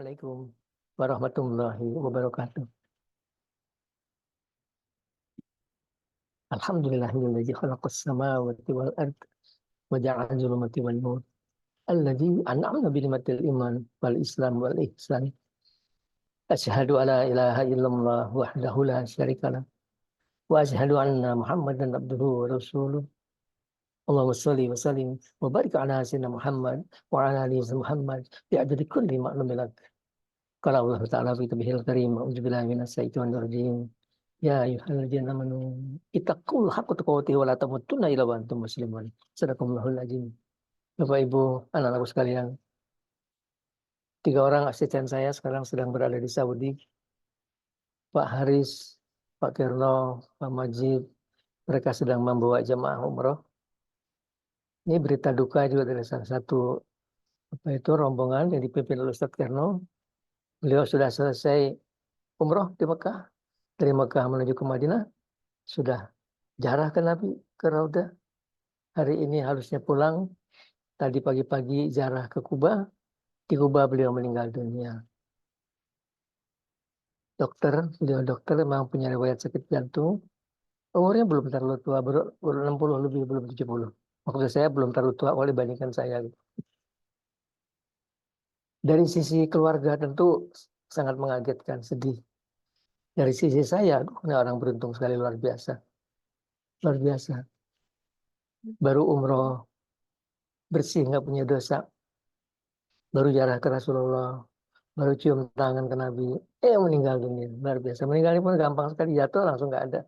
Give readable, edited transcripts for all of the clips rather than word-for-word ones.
Assalamualaikum warahmatullahi wabarakatuh. Alhamdulillahilladzi khalaqas samawati wal ard wa ja'ala zulumati wan nur. Alladzi an'amna bi ni'matil iman wal islam wal ihsan. Asyhadu alla ilaha illallah wahdahu la syarikalah wa asyhadu anna Muhammadan abduhu wa rasuluh. Allahumma shalli wa sallim wa barik ala sayyidina Muhammad wa ala ali Muhammad bi adadi kulli ma'lumin lak. Qala Allah Ta'ala fi kitabihil karim, a'udzubillahi minasyaitonir rajim. Ya ayyuhalladzina amanu ittaqullaha haqqa tuqatih wa la tamutunna illa wa antum muslimun. Shadaqallahul azim. Bapak Ibu, anak-anakku sekalian, 3 orang asisten saya sekarang sedang berada di Saudi. Pak Haris, Pak Kirno, Pak Majid, mereka sedang membawa jemaah umroh. Ini berita duka juga dari salah satu rombongan yang dipimpin oleh Ustadz Kirno. Beliau sudah selesai umroh di Mekah, dari Mekah menuju ke Madinah, sudah jarah ke Nabi ke Raudah. Hari ini harusnya pulang. Tadi pagi-pagi ziarah ke Kuba. Di Kuba beliau meninggal dunia. Beliau dokter memang punya riwayat sakit jantung. Umurnya belum terlalu tua, baru 60 lebih, belum 70. Maksud saya belum terlalu tua kalau dibandingkan saya. Dari sisi keluarga tentu sangat mengagetkan, sedih. Dari sisi saya, ini orang beruntung sekali, luar biasa. Luar biasa. Baru umroh, bersih, nggak punya dosa. Baru ziarah ke Rasulullah, baru cium tangan ke Nabi, meninggal dunia. Luar biasa. Meninggalnya pun gampang sekali, jatuh langsung nggak ada.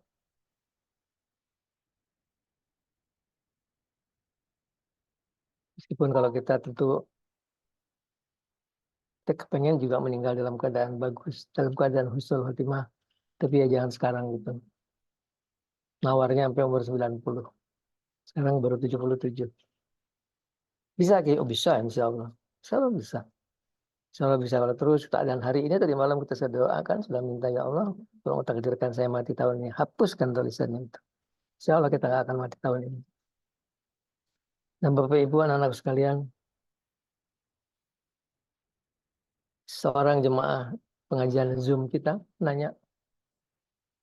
Meskipun kalau kita tentu kepengen juga meninggal dalam keadaan bagus, dalam keadaan husnul khotimah, tapi ya jangan sekarang gitu. Nawarnya sampai umur 90. Sekarang baru 77. Bisa Ki? Oh bisa, insya Allah. Insya Allah bisa. Insya Allah bisa. Kalau terus keadaan hari ini, tadi malam kita sudah doakan, sudah minta, ya Allah, tolong takdirkan saya mati tahun ini. Hapuskan tulisannya itu. Insya Allah kita nggak akan mati tahun ini. Dan Bapak Ibu, anak-anak sekalian, seorang jemaah pengajian Zoom kita nanya,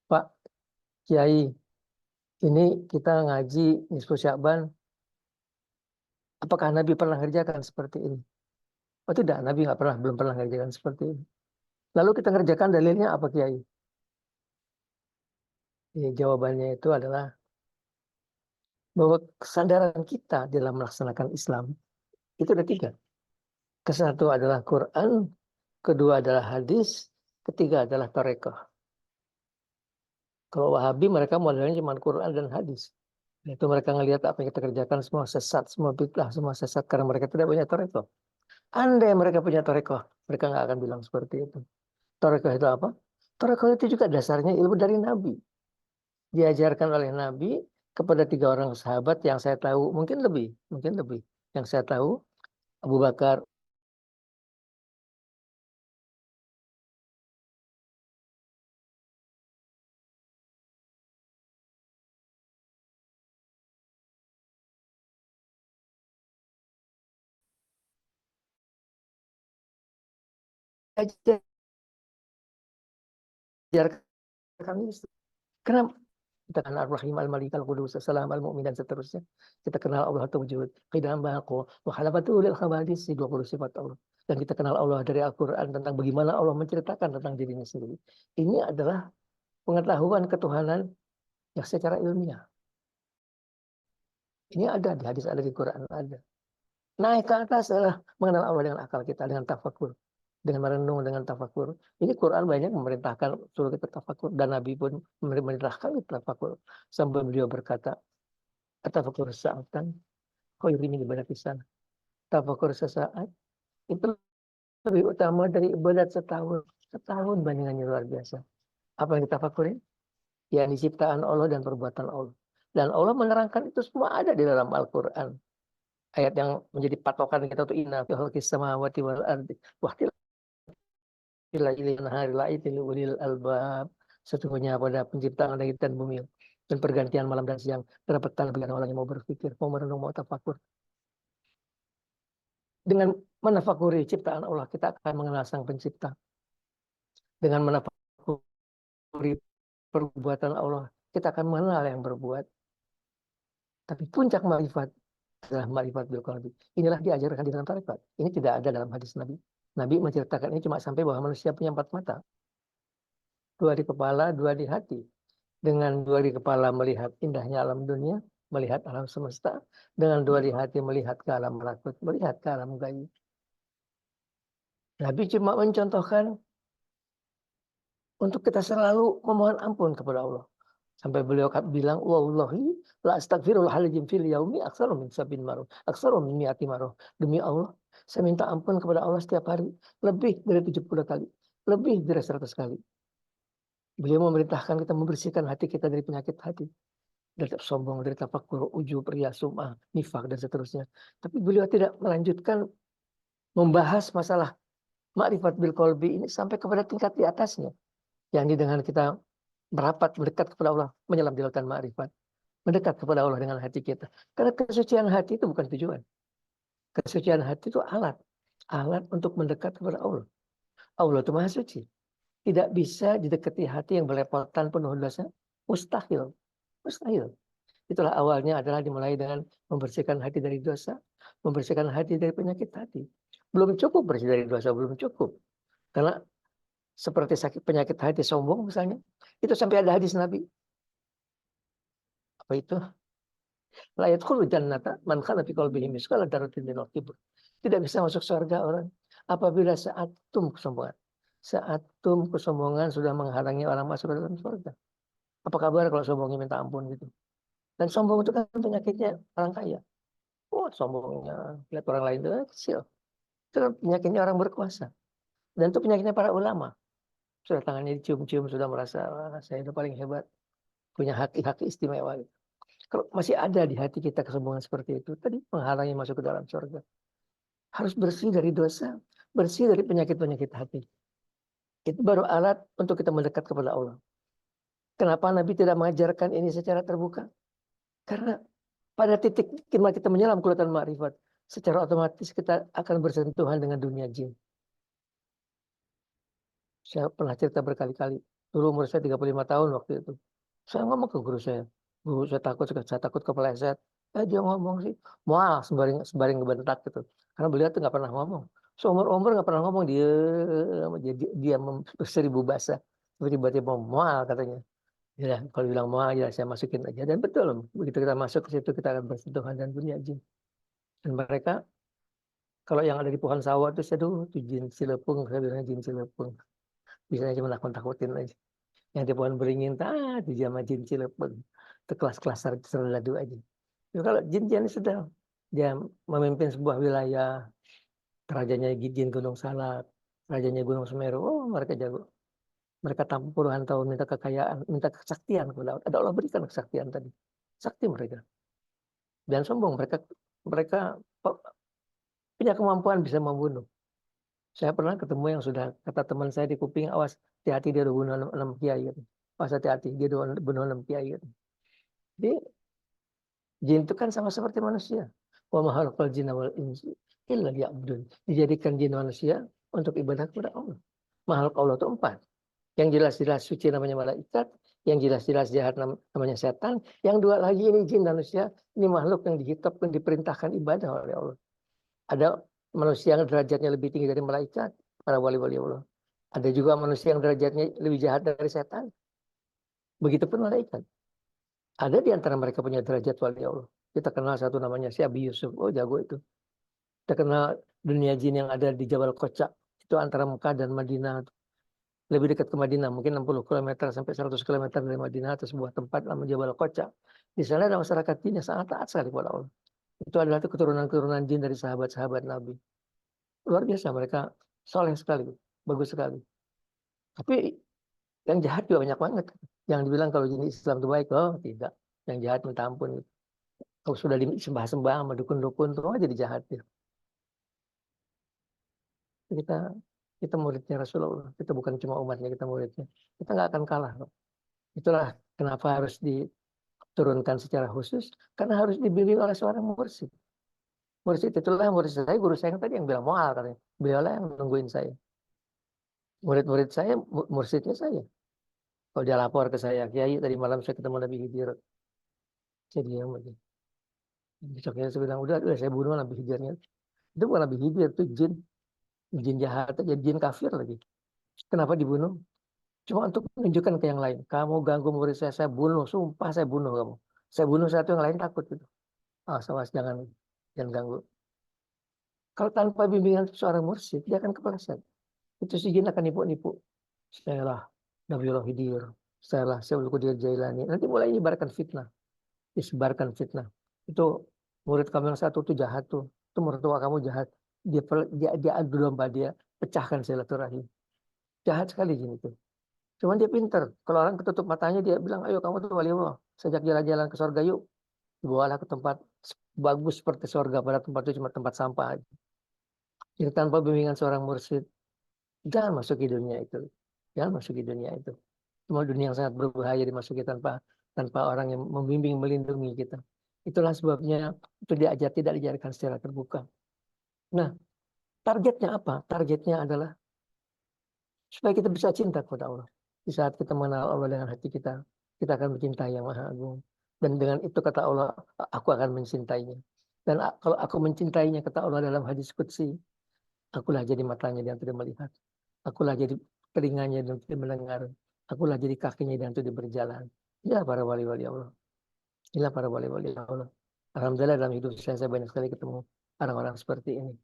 Pak Kiai, ini kita ngaji Nisfu Sya'ban, apakah Nabi pernah ngerjakan seperti ini? Oh tidak, Nabi nggak pernah, belum pernah ngerjakan seperti ini. Lalu kita ngerjakan, dalilnya apa Kiai? Ya, jawabannya itu adalah bahwa kesadaran kita dalam melaksanakan Islam itu ada 3. Kesatu adalah Quran, kedua adalah hadis, ketiga adalah tarekah. Kalau Wahabi mereka modelnya cuma Quran dan hadis. Itu mereka ngelihat apa yang kita kerjakan semua sesat, semua bid'ah, semua sesat karena mereka tidak punya tarekah. Andai mereka punya tarekah, mereka nggak akan bilang seperti itu. Tarekah itu apa? Tarekah itu juga dasarnya ilmu dari Nabi. Diajarkan oleh Nabi kepada 3 orang sahabat yang saya tahu, mungkin lebih. Yang saya tahu, Abu Bakar, ajarkan kami. Kenapa? Kita kenal Ar-Rahim, Al-Malik, Al-Qudus, As-Salam, Al-Mu'min, dan seterusnya. Kita kenal Allah Ta'ala, Qidam Baqo, wa Khalafatul Khabadis, 20 sifat Allah. Dan kita kenal Allah dari Al-Quran tentang bagaimana Allah menceritakan tentang dirinya sendiri. Ini adalah pengetahuan ketuhanan yang secara ilmiah. Ini ada di hadis, ada di Quran, ada. Naik ke atas adalah mengenal Allah dengan akal kita, dengan tafakur, dengan merenung, dengan tafakur. Ini Quran banyak memerintahkan suruh kita tafakur, dan Nabi pun memerintahkan kita tafakur. Sampai beliau berkata, tafakur sa'atan khairu min ibadatis sana. Tafakur sesaat itu lebih utama dari ibadat setahun. Setahun bandingannya luar biasa. Apa yang ditafakurin? Ya, ciptaan Allah dan perbuatan Allah. Dan Allah menerangkan itu semua ada di dalam Al-Quran. Ayat yang menjadi patokan kita tuh inna fi khalqis samawati wal ardi wa ikhtilafil albab. Sesungguhnya pada penciptaan langit dan bumi dan pergantian malam dan siang terdapat bagi orang yang mau berpikir, mau merenung, mau tafakur. Dengan menafakuri ciptaan Allah, kita akan mengenal Sang Pencipta. Dengan menafakuri perbuatan Allah, kita akan mengenal yang berbuat. Tapi puncak marifat adalah marifat bil qalbi. Inilah diajarkan di dalam tarekat. Ini tidak ada dalam hadis Nabi. Nabi menceritakan ini cuma sampai bahwa manusia punya 4 mata. 2 di kepala, 2 di hati. Dengan 2 di kepala melihat indahnya alam dunia, melihat alam semesta. Dengan 2 di hati melihat ke alam malakut, melihat ke alam gaib. Nabi cuma mencontohkan untuk kita selalu memohon ampun kepada Allah. Sampai beliau bilang, wallahi la astaghfirullahaladzim fil yaumi aktsaru min sabin marah, aktsaru min mi'ati marah. Demi Allah, saya minta ampun kepada Allah setiap hari lebih dari 70 kali, lebih dari 100 kali. Beliau memerintahkan kita membersihkan hati kita dari penyakit hati, dari sombong, dari tafakur, ujub, riya, sum'ah, nifak dan seterusnya. Tapi beliau tidak melanjutkan membahas masalah ma'rifat bil qalbi ini sampai kepada tingkat di atasnya. Yang dengan kita merapat, mendekat kepada Allah, menyelam di lautan ma'rifat. Mendekat kepada Allah dengan hati kita. Karena kesucian hati itu bukan tujuan. Kesucian hati itu alat. Alat untuk mendekat kepada Allah. Allah itu maha suci. Tidak bisa didekati hati yang belepotan penuh dosa. Mustahil. Mustahil. Itulah awalnya adalah dimulai dengan membersihkan hati dari dosa. Membersihkan hati dari penyakit hati. Belum cukup bersih dari dosa, belum cukup. Karena seperti sakit penyakit hati sombong misalnya. Itu sampai ada hadis Nabi. Apa itu? La yadkhulul jannata man kana fi qalbihi mithqala dzarratin min kibr. Tidak bisa masuk surga orang apabila seatom kesombongan. Seatom kesombongan sudah menghalangi orang masuk ke dalam surga. Apa kabar kalau sombongnya minta ampun gitu. Dan sombong itu kan penyakitnya orang kaya. Oh, sombongnya lihat orang lain itu kecil. Itu kan penyakitnya orang berkuasa. Dan itu penyakitnya para ulama. Sudah tangannya dicium-cium, sudah merasa saya itu paling hebat. Punya hak istimewa. Gitu. Kalau masih ada di hati kita kesombongan seperti itu, tadi menghalangi masuk ke dalam surga. Harus bersih dari dosa, bersih dari penyakit-penyakit hati. Itu baru alat untuk kita mendekat kepada Allah. Kenapa Nabi tidak mengajarkan ini secara terbuka? Karena pada titik kita menyelam ke lautan ma'rifat, secara otomatis kita akan bersentuhan dengan dunia jin. Saya pernah cerita berkali-kali. Dulu umur saya 35 tahun waktu itu. Saya ngomong ke guru saya. Guru saya takut kepeleset. Dia ngomong sih. Wah, sembaring ngebentak gitu. Karena beliau tuh nggak pernah ngomong. Seumur-umur nggak pernah ngomong. Dia seribu bahasa. Tiba-tiba mual katanya. Ya, kalau bilang mual ya saya masukin aja. Dan betul. Begitu kita masuk ke situ kita akan bersentuhan dan dunia jin. Dan mereka kalau yang ada di pohon sawah itu saya dulu tuh jin cilepung. Saya bilang jin cilepung. Bisanya cuma nakut-nakutin aja. Yang di pohon beringin, di zaman jin cilepeng. Itu kelas-kelas serdadu aja. Jadi kalau jin-jin sudah dia memimpin sebuah wilayah, rajanya jin Gunung Salak, rajanya Gunung Semeru, oh mereka jago. Mereka tampung puluhan tahun minta kekayaan, minta kesaktian kepada Allah. Ada Allah berikan kesaktian tadi. Sakti mereka. Dan sombong, mereka punya kemampuan bisa membunuh. Saya pernah ketemu yang sudah kata teman saya di kuping, awas hati-hati dia udah bunuh 6 kiai gitu. Awas hati-hati dia udah bunuh 6 kiai gitu. Jadi jin itu kan sama seperti manusia. Wa ma khalaqal jinna wal insa illa liya'budun. Dijadikan jin manusia untuk ibadah kepada Allah. Makhluk Allah itu 4. Yang jelas-jelas suci namanya malaikat, yang jelas-jelas jahat namanya setan, yang 2 lagi ini jin manusia, ini makhluk yang dihitopkan diperintahkan ibadah oleh Allah. Ada manusia yang derajatnya lebih tinggi dari malaikat, para wali-wali Allah. Ada juga manusia yang derajatnya lebih jahat dari setan. Begitupun malaikat. Ada di antara mereka punya derajat wali Allah. Kita kenal satu namanya si Abi Yusuf. Oh jago itu. Kita kenal dunia jin yang ada di Jabal Koca. Itu antara Mekah dan Madinah. Lebih dekat ke Madinah. Mungkin 60 km sampai 100 km dari Madinah. Atau sebuah tempat namanya Jabal Koca. Di sana ada masyarakat jin yang sangat taat sekali kepada Allah. Itu adalah keturunan-keturunan jin dari sahabat-sahabat Nabi. Luar biasa mereka soleh sekali. Bagus sekali. Tapi yang jahat juga banyak banget. Yang dibilang kalau jin Islam itu baik. Oh tidak. Yang jahat minta ampun. Kalau sudah disembah-sembah sama dukun-dukun tuh jadi jahat ya. Kita kita muridnya Rasulullah. Kita bukan cuma umatnya, kita muridnya. Kita nggak akan kalah. Itulah kenapa harus diturunkan secara khusus. Karena harus dibimbing oleh seorang mursyid. Murid saya, guru saya yang tadi yang bilang mual katanya. Beliau lah yang nungguin saya. Murid-murid saya, mursyidnya saya. Kalau dia lapor ke saya, Kiai tadi malam saya ketemu Nabi Khidir. Saya diam aja. Besoknya saya bilang, udah saya bunuh Nabi Khidirnya. Itu bukan Nabi Khidir, itu jin. Jin jahat aja, jin kafir lagi. Kenapa dibunuh? Cuma untuk menunjukkan ke yang lain. Kamu ganggu murid saya bunuh. Sumpah saya bunuh kamu. Saya bunuh satu, yang lain takut gitu. Awas, jangan ganggu. Kalau tanpa bimbingan seorang mursyid, dia akan kepleset. Itu si jin akan nipu-nipu. Saya lah Nabiullah Khidir. Saya lah Syaikhul Qadir Jailani. Nanti mulai menyebarkan fitnah. Disebarkan fitnah. Itu murid kamu yang satu itu jahat tuh. Itu mertua kamu jahat. Dia adu domba, dia pecahkan silaturahim. Jahat sekali jin itu. Cuman dia pinter. Kalau orang ketutup matanya, dia bilang, ayo kamu tuh wali Allah. Sejak jalan-jalan ke surga yuk. Dibawalah ke tempat bagus seperti surga. Pada tempat itu cuma tempat sampah aja. Jadi tanpa bimbingan seorang mursyid, jangan masuki dunia itu. Jangan masuki dunia itu. Cuma dunia yang sangat berbahaya dimasuki tanpa orang yang membimbing, melindungi kita. Itulah sebabnya itu tidak diajarkan secara terbuka. Nah, targetnya apa? Targetnya adalah supaya kita bisa cinta kepada Allah. Di saat kita mengenal Allah dengan hati kita, kita akan mencintai yang Maha Agung. Dan dengan itu kata Allah, aku akan mencintainya. Dan kalau aku mencintainya, kata Allah dalam hadis qudsi, akulah jadi matanya dan tidak melihat. Akulah jadi telinganya dan tidak mendengar. Akulah jadi kakinya dan tidak berjalan. Inilah para wali-wali Allah. Inilah para wali-wali Allah. Alhamdulillah dalam hidup saya banyak sekali ketemu orang-orang seperti ini.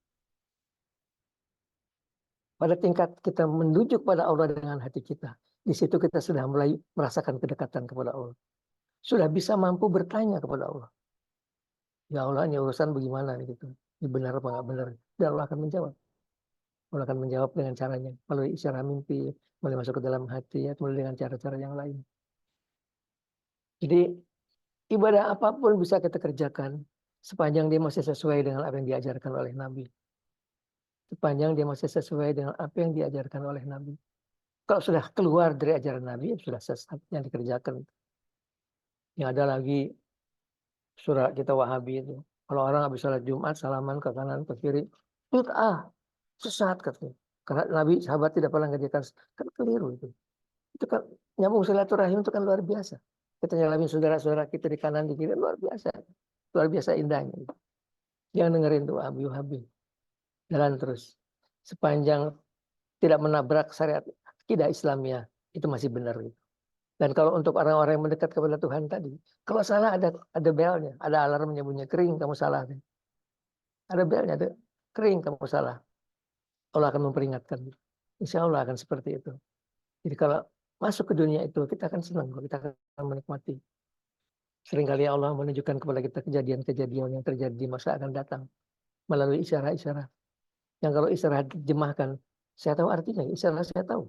Pada tingkat kita menunjuk pada Allah dengan hati kita. Di situ kita sudah mulai merasakan kedekatan kepada Allah. Sudah bisa mampu bertanya kepada Allah. Ya Allah, ini urusan bagaimana gitu. Ini benar apa nggak benar? Dan Allah akan menjawab. Allah akan menjawab dengan caranya. Melalui isyarat mimpi, melalui masuk ke dalam hati, atau melalui dengan cara-cara yang lain. Jadi ibadah apapun bisa kita kerjakan sepanjang dia masih sesuai dengan apa yang diajarkan oleh Nabi. Sepanjang dia masih sesuai dengan apa yang diajarkan oleh Nabi. Kalau sudah keluar dari ajaran Nabi, sudah sesat yang dikerjakan. Yang ada lagi surah kita Wahabi itu. Kalau orang habis sholat Jumat, salaman ke kanan, ke kiri. Sesat katanya. Karena Nabi sahabat tidak pernah mengerjakan. Kan keliru itu. Itu kan nyambung silaturahim itu kan luar biasa. Kita nyalamin saudara-saudara kita di kanan, di kiri. Luar biasa. Luar biasa indahnya. Jangan dengerin tuh Wahabi. Jalan terus. Sepanjang tidak menabrak syariat akidah Islamiyah, itu masih benar gitu. Dan kalau untuk orang-orang yang mendekat kepada Tuhan tadi, kalau salah ada belnya, ada alarmnya bunyi kering kamu salah. Ada belnya, ada kering kamu salah. Allah akan memperingatkan. Insya Allah akan seperti itu. Jadi kalau masuk ke dunia itu kita akan senang, kita akan menikmati. Seringkali Allah menunjukkan kepada kita kejadian-kejadian yang terjadi di masa akan datang melalui isyarat-isyarat. Yang kalau isyarat terjemahkan, saya tahu artinya, isyarat saya tahu.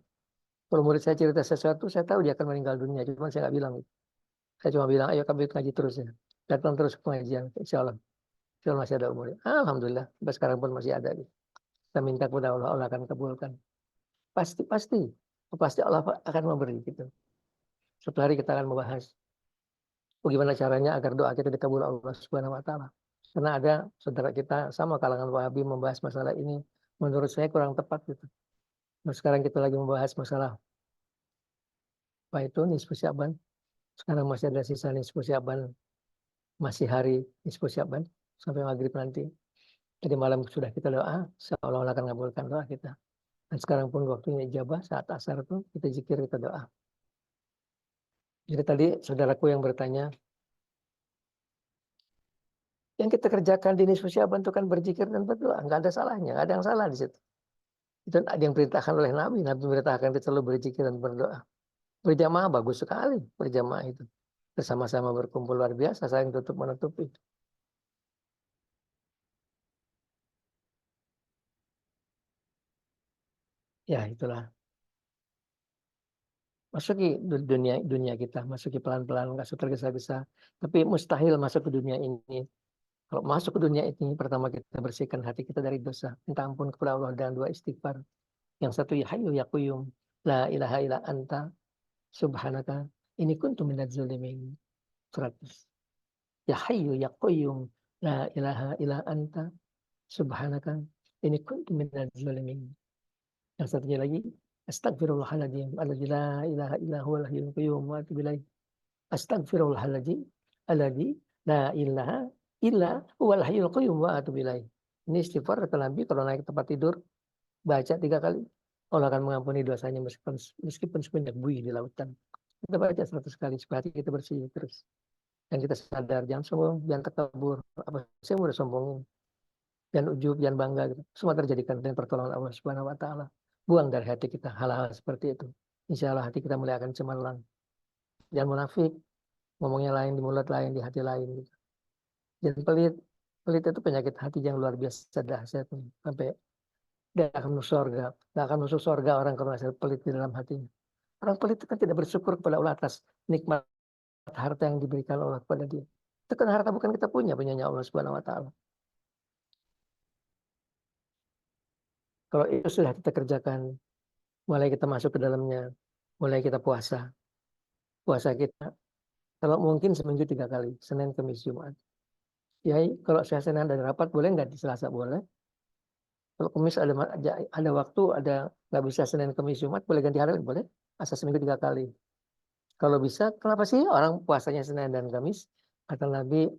Kalau murid saya cerita sesuatu, saya tahu dia akan meninggal dunia. Cuma saya nggak bilang. Saya cuma bilang, ayo kami ngaji terus ya. Datang terus ke pengajian, insya Allah. Insya Allah masih ada umur. Alhamdulillah, sampai sekarang pun masih ada. Kita minta kepada Allah, Allah akan kabulkan. Pasti, pasti. Pasti Allah akan memberi. Gitu. Suatu hari kita akan membahas bagaimana caranya agar doa kita dikabul Allah Subhanahu Wa Taala. Karena ada saudara kita sama kalangan Wahabi membahas masalah ini. Menurut saya kurang tepat gitu. Nah, sekarang kita lagi membahas masalah apa itu nisfu Sya'ban. Sekarang masih ada sisa nisfu Sya'ban, masih hari nisfu Sya'ban sampai maghrib nanti. Tadi malam sudah kita doa, seolah-olah akan mengabulkan doa kita. Dan sekarang pun waktunya ijabah, saat asar pun kita zikir, kita doa. Jadi tadi saudaraku yang bertanya, yang kita kerjakan di nisfu Sya'ban itu kan berzikir dan berdoa, nggak ada salahnya, nggak ada yang salah di situ. Itu ada yang perintahkan oleh Nabi, Nabi perintahkan kita selalu berzikir dan berdoa. Berjamaah bagus sekali, berjamaah itu. Bersama-sama berkumpul luar biasa, saling tutup menutupi. Ya itulah. Masuki dunia dunia kita, masuki pelan-pelan, nggak tergesa-gesa. Tapi mustahil masuk ke dunia ini. Kalau masuk ke dunia ini, pertama kita bersihkan hati kita dari dosa. Minta ampun kepada Allah dengan dua istighfar. Yang satu, ya hayyu ya qayyum. La ilaha illa anta subhanaka. Ini kuntu minadz zalimin. 100. Ya hayyu ya qayyum. la ilaha illa anta subhanaka inni kuntu minadz zalimin. Yang satunya lagi, astagfirullahaladzim alladzi la ilaha illa huwal hayyul qayyum wa atubu ilaih. Astagfirullahaladzim alladzi la ilaha illa huwal hayyul qayyum wa atubu ilaih. Ini istighfar kata Nabi kalau naik ke tempat tidur baca 3 kali. Allah akan mengampuni dosanya meskipun sebanyak buih di lautan. Kita baca 100 kali supaya hati kita bersih terus. Dan kita sadar jangan sombong, jangan takabur. Apa sih yang udah sombongin? Jangan ujub, jangan bangga gitu. Semua terjadikan dengan pertolongan Allah Subhanahu wa taala. Buang dari hati kita hal-hal seperti itu. Insya Allah hati kita mulai akan cemerlang. Jangan munafik, ngomongnya lain di mulut lain, di hati lain gitu. Jangan pelit. Pelit itu penyakit hati yang luar biasa dahsyatnya. Sampai dia akan masuk surga. Tidak akan masuk surga orang kalau masih pelit di dalam hatinya. Orang pelit itu kan tidak bersyukur kepada Allah atas nikmat harta yang diberikan Allah kepada dia. Itu kan harta bukan kita punyanya Allah Subhanahu wa taala. Kalau itu sudah kita kerjakan, mulai kita masuk ke dalamnya, mulai kita puasa. Puasa kita, kalau mungkin seminggu 3 kali, Senin, Kamis, Jumat. Ya, kalau saya Senin ada rapat, boleh nggak di Selasa? Boleh. Kalau Kamis ada waktu, nggak bisa Senin, Kamis, Jumat, boleh ganti hari, boleh. Asal seminggu 3 kali. Kalau bisa, kenapa sih orang puasanya Senin dan Kamis? Kata Nabi,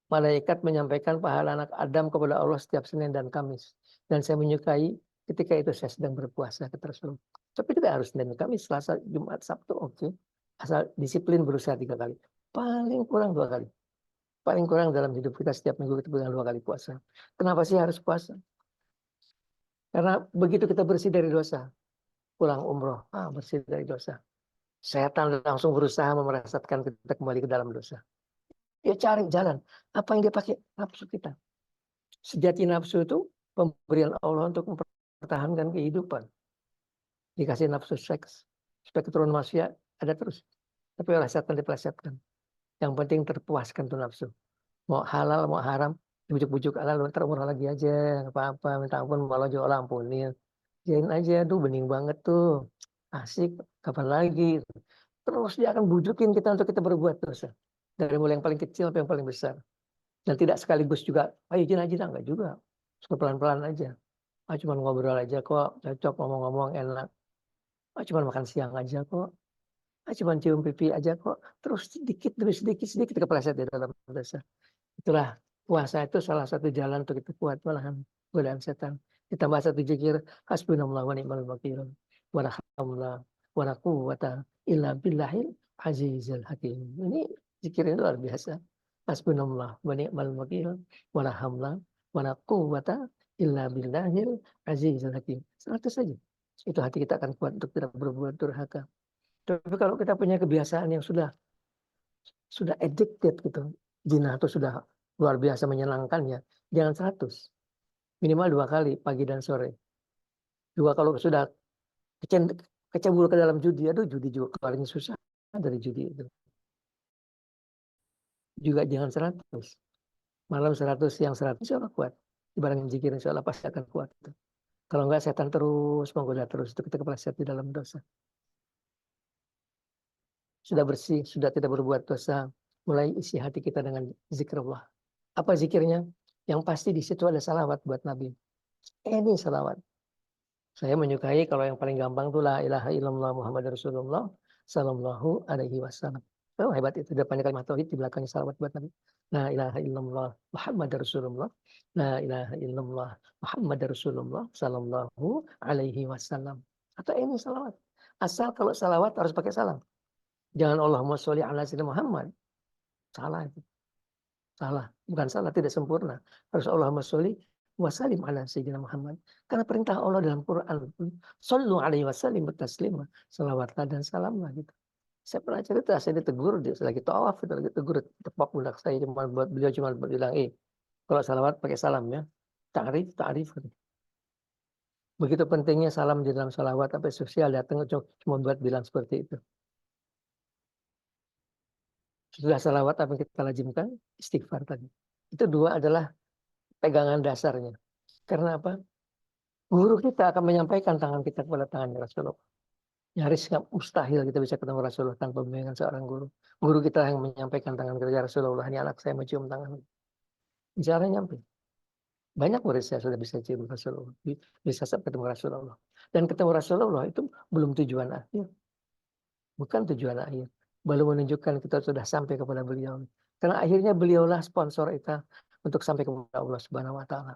malaikat menyampaikan pahala anak Adam kepada Allah setiap Senin dan Kamis. Dan saya menyukai ketika itu saya sedang berpuasa kata Rasulullah. Tapi tidak harus Senin, Kamis, Selasa, Jumat, Sabtu, oke. Asal disiplin berusaha 3 kali. Paling kurang 2 kali. Paling kurang dalam hidup kita setiap minggu kita pegang 2 kali puasa. Kenapa sih harus puasa? Karena begitu kita bersih dari dosa, pulang umroh, bersih dari dosa. Setan langsung berusaha memerasatkan kita kembali ke dalam dosa. Dia cari jalan. Apa yang dia pakai? Nafsu kita. Sejati nafsu itu pemberian Allah untuk mempertahankan kehidupan. Dikasih nafsu seks. Supaya keturunan manusia ada terus. Tapi oleh setan dipelesetkan. Yang penting terpuaskan tuh nafsu. Mau halal, mau haram. Bujuk-bujuk halal, ntar umur lagi aja. Apa-apa, minta ampun, malah juga Allah ampunin. Jain aja, tuh bening banget tuh. Asik, kapan lagi. Terus dia akan bujukin kita untuk kita berbuat dosa. Dari mulai yang paling kecil sampai yang paling besar. Dan tidak sekaligus juga, ayo izin aja, enggak juga. Suka pelan-pelan aja. Cuma ngobrol aja kok, cocok ngomong-ngomong enak. Cuma makan siang aja kok. Cuma cium pipi aja kok. Terus sedikit demi sedikit kepleset di dalam dosa. Itulah puasa itu salah satu jalan untuk kita kuat malahan godaan setan. Ditambah satu zikir, hasbunallah wa ni'mal wakil. Wa la haula wa la quwwata illa billahil azizil hakim. Ini zikir ini luar biasa. Hasbunallah wa ni'mal wakil. Wa la haula wa la quwwata illa billahil azizil hakim. 100 saja. Itu hati kita akan kuat untuk tidak berbuat durhaka. Tapi kalau kita punya kebiasaan yang sudah addicted gitu, zina itu sudah luar biasa menyenangkan ya, jangan 100. Minimal 2 kali, pagi dan sore. 2 kalau sudah kecebur ke dalam judi, aduh judi juga keluarnya susah dari judi itu. Juga jangan 100. Malam 100, yang 100 insya Allah kuat. Dibarengin zikir insya Allah pasti akan kuat. Kalau enggak setan terus menggoda terus, itu kita kepleset di dalam dosa. Sudah bersih, sudah tidak berbuat dosa, mulai isi hati kita dengan zikrullah. Apa zikirnya? Yang pasti di situ ada salawat buat Nabi. Ini salawat. Saya menyukai kalau yang paling gampang itu la ilaha illallah Muhammad Rasulullah sallallahu alaihi wasallam. Oh, hebat itu depannya kalimat tauhid, di belakangnya salawat buat Nabi. La ilaha illallah Muhammad Rasulullah. La ilaha illallah Muhammad Rasulullah sallallahu alaihi wasallam. Atau ini salawat. Asal kalau salawat harus pakai salam. Jangan Allahumma sholli ala sayyidina Muhammad. Salah itu. Salah, bukan salah, tidak sempurna. Harus Allahumma sholli wa sallim ala sayyidina Muhammad. Karena perintah Allah dalam Quran, shollu alaihi wasallim bertaslima, salawatlah dan salamlah gitu. Saya pernah cerita, saya ditegur, dia lagi tawaf, itu lagi tegur, tepuk pundak saya, beliau cuma bilang, kalau salawat pakai salam ya, ta'rif. Begitu pentingnya salam di dalam salawat, sampai sosial datang cuma buat bilang seperti itu. Setelah salawat apa yang kita lazimkan? Istighfar tadi. Itu 2 adalah pegangan dasarnya. Karena apa? Guru kita akan menyampaikan tangan kita kepada tangan Rasulullah. Nyaris mustahil kita bisa ketemu Rasulullah tanpa bimbingan seorang guru. Guru kita yang menyampaikan tangan kita, ya Rasulullah, ini anak saya mencium tangan. Bicara nyampe. Banyak murid saya sudah bisa cium Rasulullah, bisa ketemu Rasulullah. Dan ketemu Rasulullah itu belum tujuan akhir, bukan tujuan akhir. Belum menunjukkan kita sudah sampai kepada beliau. Karena akhirnya beliaulah sponsor kita untuk sampai kepada Allah Subhanahu wa taala.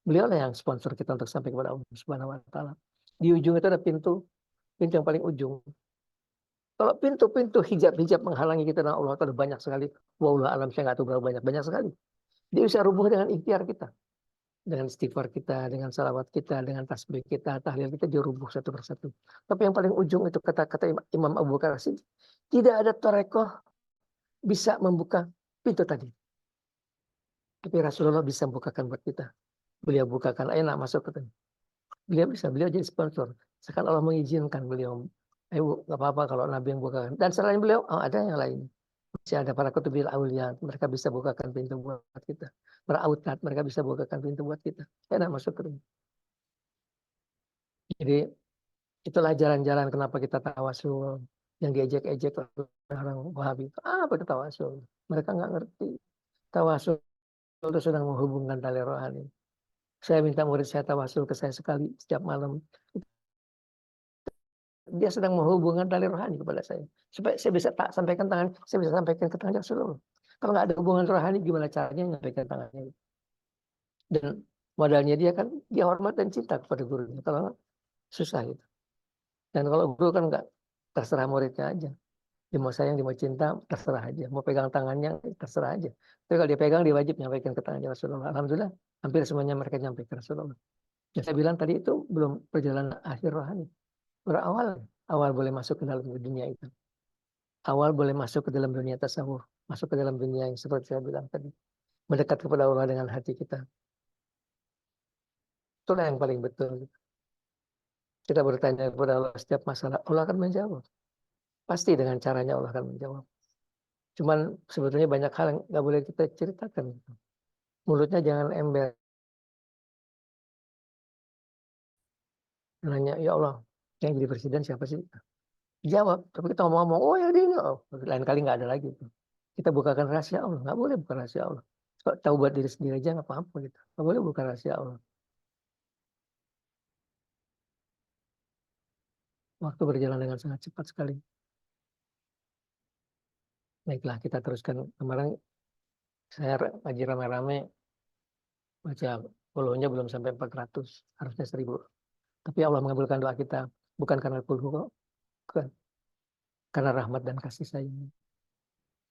Beliaulah yang sponsor kita untuk sampai kepada Allah Subhanahu wa taala. Di ujung itu ada pintu, pintu yang paling ujung. Kalau pintu-pintu hijab-hijab menghalangi kita dengan Allah itu ada banyak sekali. Wallahu alam, saya nggak tahu berapa banyak, banyak sekali. Dia bisa rubuh dengan ikhtiar kita. Dengan istighfar kita, dengan salawat kita, dengan tasbih kita, tahlil kita dirubuh satu persatu. Tapi yang paling ujung itu kata-kata Imam Abu Bakar Siddiq, tidak ada tarekoh bisa membuka pintu tadi. Tapi Rasulullah bisa membukakan buat kita. Beliau bukakan, ayo nak masuk ke tadi. Beliau bisa, beliau jadi sponsor. Sekarang Allah mengizinkan beliau, ayo nggak apa-apa kalau Nabi yang bukakan. Dan selain beliau, oh, ada yang lain. Masih ada para kutubil aulia, mereka bisa bukakan pintu buat kita. Para autat, mereka bisa bukakan pintu buat kita. Ayo nak masuk ke tadi. Jadi itulah jalan-jalan kenapa kita tawasul yang diejek-ejek orang Wahabi. Apa itu tawasul? Mereka nggak ngerti. Tawasul itu sedang menghubungkan tali rohani. Saya minta murid saya tawasul ke saya sekali setiap malam. Dia sedang menghubungkan tali rohani kepada saya. Supaya saya bisa tak sampaikan tangan, saya bisa sampaikan ke tangan Rasulullah. Kalau nggak ada hubungan rohani, gimana caranya menyampaikan tangannya? Dan modalnya dia kan, dia hormat dan cinta kepada gurunya. Kalau nggak, susah gitu. Dan kalau guru kan nggak, terserah muridnya aja. Dia mau sayang, dia mau cinta, terserah aja. Mau pegang tangannya, terserah aja. Tapi kalau dia pegang, dia wajib nyampaikan ke tangannya Rasulullah. Alhamdulillah, hampir semuanya mereka nyampaikan ke Rasulullah. Yang saya bilang tadi itu belum perjalanan akhir rohani. Berawal, awal boleh masuk ke dalam dunia itu. Awal boleh masuk ke dalam dunia tasawuf. Masuk ke dalam dunia yang seperti saya bilang tadi. Mendekat kepada Allah dengan hati kita. Itulah yang paling betul. Kita bertanya kepada Allah setiap masalah, Allah akan menjawab. Pasti dengan caranya Allah akan menjawab. Cuman sebetulnya banyak hal yang nggak boleh kita ceritakan. Mulutnya jangan ember. Nanya, ya Allah, yang jadi presiden siapa sih? Jawab. Tapi kita ngomong-ngomong, oh ya ini. Oh, lain kali nggak ada lagi. Kita bukakan rahasia Allah. Nggak boleh buka rahasia Allah. Kalau tahu buat diri sendiri aja nggak apa-apa gitu. Nggak boleh buka rahasia Allah. Waktu berjalan dengan sangat cepat sekali. Baiklah, kita teruskan. Kemarin saya ngaji rame-rame, baca follow-nya belum sampai 400. Harusnya 1000. Tapi Allah mengabulkan doa kita. Bukan karena kulhu kok. Bukan. Karena rahmat dan kasih sayang.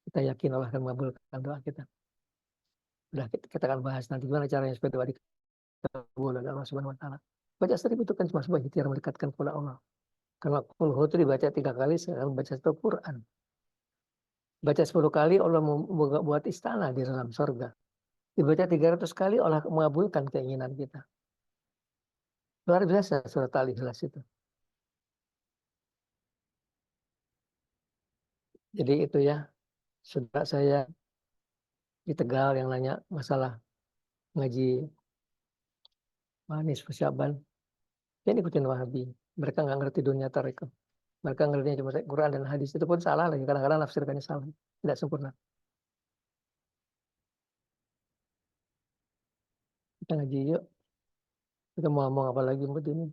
Kita yakin Allah akan mengabulkan doa kita. Udah kita akan bahas nanti gimana caranya supaya doa dikabul oleh Allah Subhanahu wa taala. Baca 1000 itu kan cuma sebuah ikhtiar mendekatkan kepada Allah. Kalau kulhu itu dibaca 3 kali, sekarang baca 1 Quran. Baca 10 kali Allah membuat istana di dalam surga. Dibaca 300 kali Allah mengabulkan keinginan kita. Luar biasa surat Al-Ikhlas itu. Jadi itu ya, saudara saya di Tegal yang nanya masalah ngaji manis Syaban. Dia ikutin Wahabi. Mereka nggak ngerti dunia tarekat. Mereka ngertinya cuma Quran dan hadis. Itu pun salah lagi. Kadang-kadang nafsirkannya salah. Tidak sempurna. Kita ngaji yuk. Kita mau ngomong apa lagi buat ini.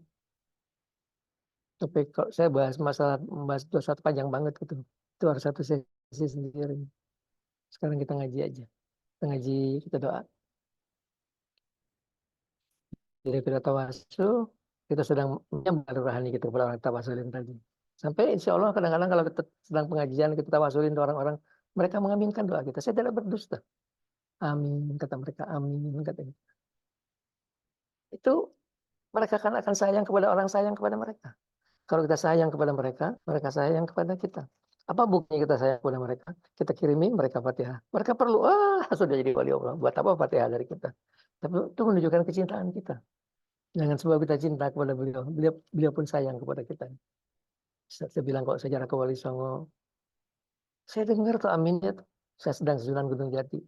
Tapi kalau saya bahas masalah membahas dosa panjang banget gitu. Itu harus satu sesi sendiri. Sekarang kita ngaji aja. Kita ngaji, kita doa. Jadi kita tawasul, kita sedang menyembah rohani kita kepada orang tawasulin tadi. Sampai insya Allah kadang-kadang kalau kita sedang pengajian, kita tawasulin ke orang-orang, mereka mengaminkan doa kita. Saya tidak berdusta. Amin, kata mereka. Amin, katanya. Itu mereka akan sayang kepada orang sayang kepada mereka. Kalau kita sayang kepada mereka, mereka sayang kepada kita. Apa buktinya kita sayang kepada mereka? Kita kirimi mereka Fatihah. Mereka perlu, sudah jadi wali Allah. Buat apa Fatihah dari kita? Tapi itu menunjukkan kecintaan kita. Jangan sebab kita cinta kepada beliau, beliau pun sayang kepada kita. Saya bilang kok sejarah ke Wali Songo, saya dengar tuh aminnya, saya sedang Sunan Gunung Jati.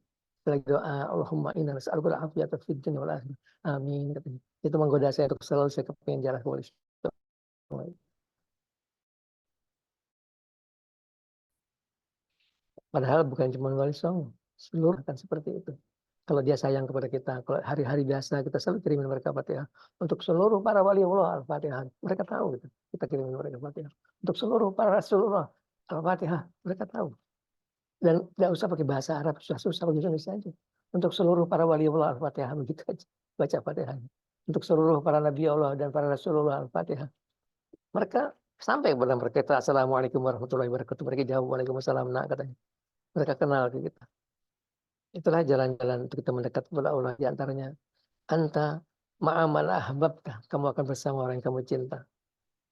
Lagi doa, Allahumma inna nas'aluka al-afiyata fid dunya wal akhirah. Amin katanya. Itu menggoda saya untuk selalu saya kepengen jalan ke Wali Songo. Padahal bukan cuma Wali Songo, seluruh kan seperti itu. Kalau dia sayang kepada kita, kalau hari-hari biasa kita selalu kirimin mereka Fatihah. Untuk seluruh para wali Allah Al-Fatihah. Mereka tahu gitu. Kita kirimin mereka Fatihah. Untuk seluruh para Rasulullah Al-Fatihah. Mereka tahu. Dan tidak usah pakai bahasa Arab, susah-susah pakai Indonesia aja. Untuk seluruh para wali Allah Al-Fatihah begitu aja. Baca Fatihah. Untuk seluruh para Nabi Allah dan para Rasulullah Al-Fatihah. Mereka sampai kepada mereka, Assalamualaikum warahmatullahi wabarakatuh. Mereka jawab, Waalaikumsalam, nak katanya. Mereka kenal kita. Itulah jalan-jalan untuk kita mendekat kepada Allah. Di antaranya, anta ma'aman ahbabta. Kamu akan bersama orang yang kamu cinta.